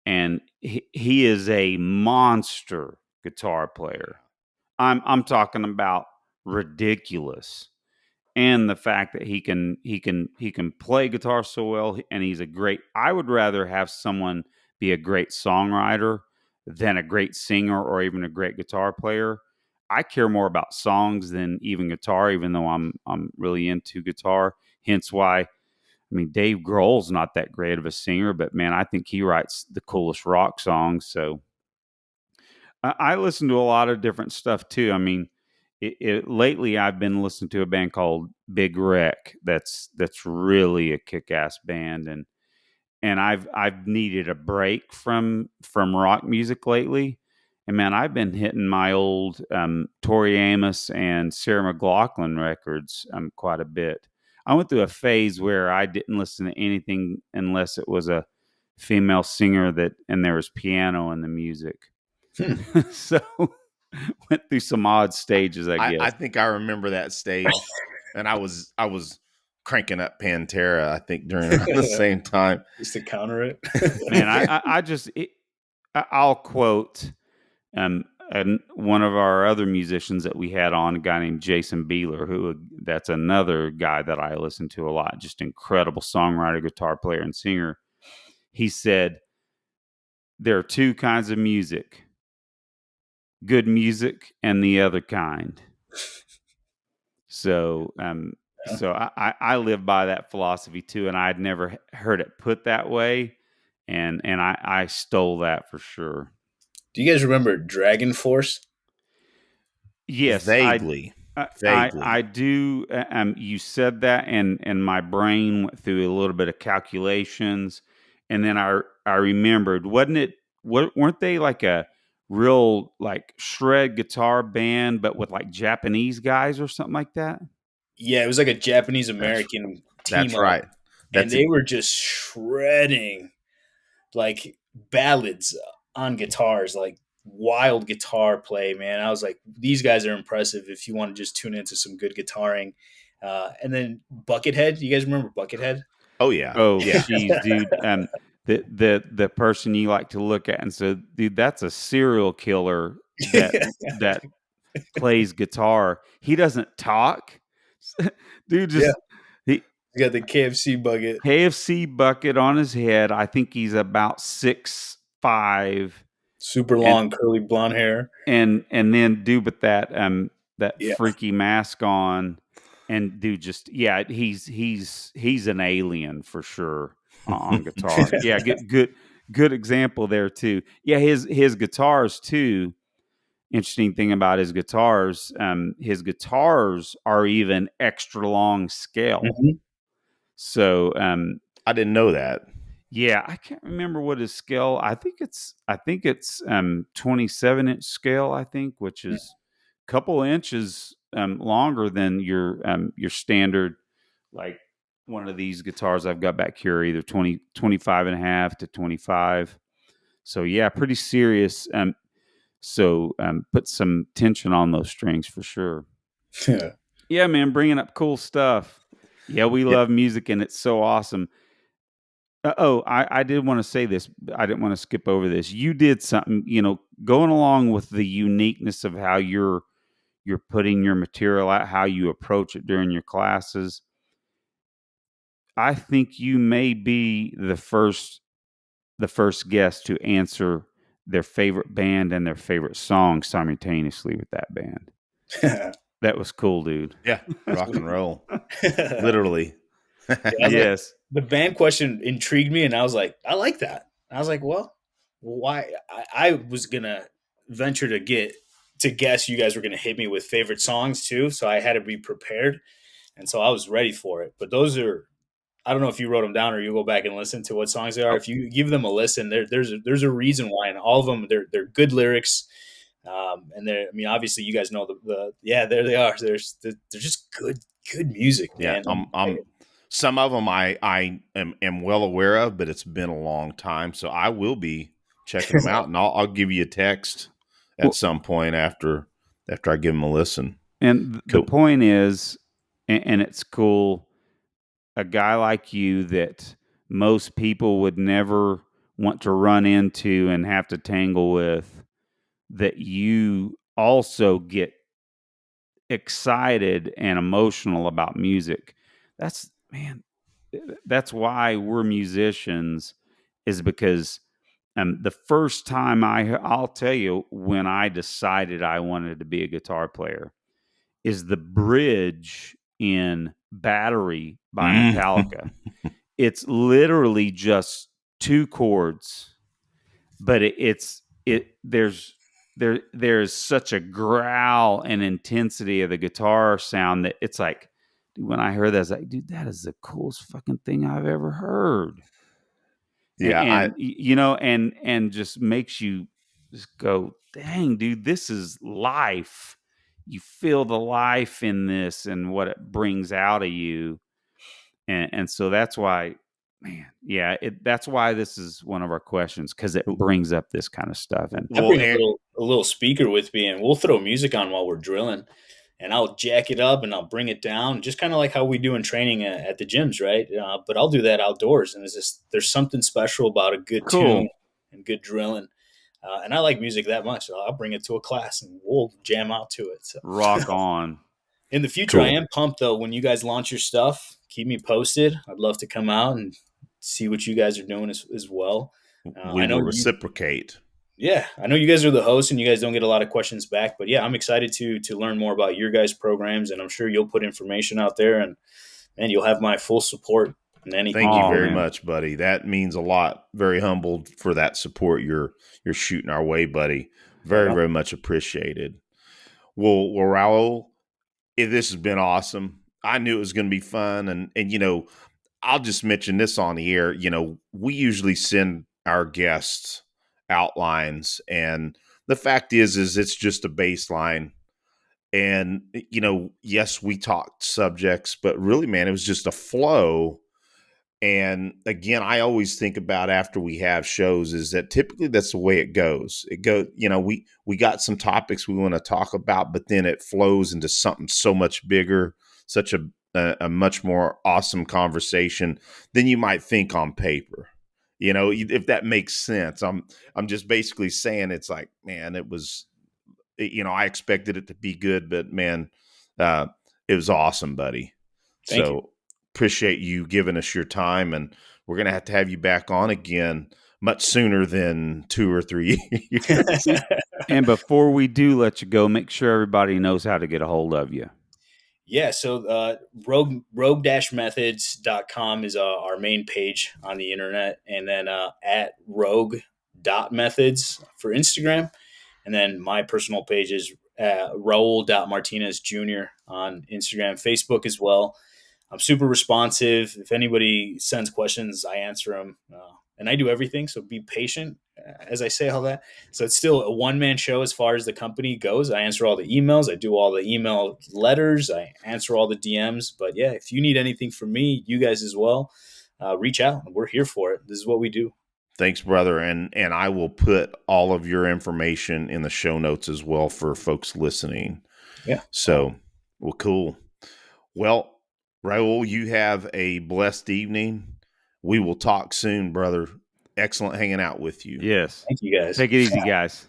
and he is a monster guitar player. I'm talking about ridiculous. And the fact that he can play guitar so well, and he's a great, I would rather have someone be a great songwriter than a great singer or even a great guitar player. I care more about songs than even guitar, even though I'm really into guitar. Hence why, I mean, Dave Grohl's not that great of a singer, but man, I think he writes the coolest rock songs. So I listen to a lot of different stuff too. I mean, lately I've been listening to a band called Big Wreck. That's really a kick-ass band, and I've needed a break from rock music lately. And man, I've been hitting my old Tori Amos and Sarah McLachlan records quite a bit. I went through a phase where I didn't listen to anything unless it was a female singer that and there was piano in the music. Hmm. So went through some odd stages, I I guess. think I remember that stage, and I was cranking up Pantera. I think during around the same time. Just to counter it. Man, I just I'll quote and one of our other musicians that we had on, a guy named Jason Beeler, who that's another guy that I listen to a lot. Just incredible songwriter, guitar player, and singer. He said there are two kinds of music: good music and the other kind. So, Yeah. so I live by that philosophy too, and I'd never heard it put that way, and I stole that for sure. Do you guys remember Dragon Force? Yes, Vaguely, I vaguely. do. You said that, and my brain went through a little bit of calculations, and then I remembered, wasn't it? Weren't they like a real like shred guitar band, but with like Japanese guys or something like that? Yeah, it was like a Japanese That's American team that's up, right. and That's a they were just shredding like ballads on guitars, like wild guitar play, man. I was like, these guys are impressive if you want to just tune into some good guitaring. And then Buckethead, you guys remember Buckethead? oh yeah, Oh, yeah. geez, dude. The person you like to look at and say, dude, that's a serial killer that plays guitar. He doesn't talk. Dude, Yeah, just he you got the KFC bucket, KFC bucket on his head. I think he's about 6'5", super and long curly blonde hair. and then dude with that Yeah, freaky mask on, and dude just yeah, he's an alien for sure on guitar. Yeah, good example there too. Yeah, his guitars too. Interesting thing about his guitars are even extra long scale. Mhm. So I didn't know that. yeah, I can't remember what his scale. I think it's 27-inch scale. I think, which is a couple inches longer than your standard, like one of these guitars I've got back here, either 25 and a half to 25. So yeah, pretty serious. So put some tension on those strings for sure. Yeah. Yeah, man, bringing up cool stuff. Yeah, we Yeah, love music, and it's so awesome. I did want to say this. I didn't want to skip over this. You did something, going along with the uniqueness of how you're putting your material out, how you approach it during your classes. I think you may be the first guest to answer their favorite band and their favorite song simultaneously with that band. That was cool, dude. yeah. Rock and roll, Yeah, literally. I was like, Yes. the band question intrigued me, and I was like, I like that. I was like, well, why? I was gonna venture to guess you guys were gonna hit me with favorite songs too, so I had to be prepared, and so I was ready for it. But those are, I don't know if you wrote them down or you go back and listen to what songs they are. Oh, If you give them a listen, there's a reason why, and all of them they're good lyrics. And they're, I mean, obviously, you guys know the yeah, there they are. They're just good music, Yeah, man. I'm Some of them I am well aware of, but it's been a long time, so I will be checking them out, and I'll give you a text at Well, some point after I give them a listen. and the Cool. point is, and it's cool, a guy like you that most people would never want to run into and have to tangle with, that you also get excited and emotional about music. That's, man, that's why we're musicians, is because the first time I'll tell you, when I decided I wanted to be a guitar player, is the bridge in Battery by Mm. Metallica. It's literally just two chords, but there's such a growl and intensity of the guitar sound that it's like, dude, when I heard that, I was like, dude, that is the coolest fucking thing I've ever heard. Yeah, And just makes you just go, dang, dude, this is life. You feel the life in this and what it brings out of you. And so that's why, man, yeah, that's why this is one of our questions, because it brings up this kind of stuff. And I well, bring a little speaker with me, and we'll throw music on while we're drilling, and I'll jack it up and I'll bring it down, just kind of like how we do in training at the gyms, right? But I'll do that outdoors, and there's something special about a good tune cool, and good drilling. And I like music that much, so I'll bring it to a class and we'll jam out to it. So rock on. in the future, I cool. am pumped though. When you guys launch your stuff, keep me posted. I'd love to come out and see what you guys are doing as well. We I know will you reciprocate. Yeah, I know you guys are the hosts and you guys don't get a lot of questions back, but yeah, I'm excited to learn more about your guys' programs, and I'm sure you'll put information out there, and you'll have my full support in anything Thank you you Oh, do. very man. much, buddy. That means a lot. Very humbled for that support you're shooting our way, buddy. Right Very, on. very much appreciated. Well, Raul, this has been awesome. I knew it was going to be fun, and I'll just mention this on the air. We usually send our guests outlines, and the fact is it's just a baseline. And yes, we talked subjects, but really, man, it was just a flow. And again, I always think about after we have shows is that typically that's the way it goes. We got some topics we want to talk about, but then it flows into something so much bigger, such a much more awesome conversation than you might think on paper. If that makes sense. I'm just basically saying it's like, man, I expected it to be good, but man, uh, it was awesome, buddy. Thank you. So appreciate you giving us your time, and we're gonna have to have you back on again much sooner than 2 or 3 years. And before we do let you go, make sure everybody knows how to get a hold of you. Yeah, so rogue-methods.com is our main page on the internet, and then at rogue.methods for Instagram. And then my personal page is Raul.Martinez Jr. on Instagram, Facebook as well. I'm super responsive. If anybody sends questions, I answer them. And I do everything, so be patient as I say all that. So it's still a one-man show as far as the company goes. I answer all the emails. I do all the email letters. I answer all the DMs. But yeah, if you need anything from me, you guys as well, reach out. We're here for it. This is what we do. Thanks, brother, and I will put all of your information in the show notes as well for folks listening. Yeah. So, well, cool. Well, Raul, you have a blessed evening. We will talk soon, brother. Excellent hanging out with you. Yes. Thank you guys. Take it easy, guys.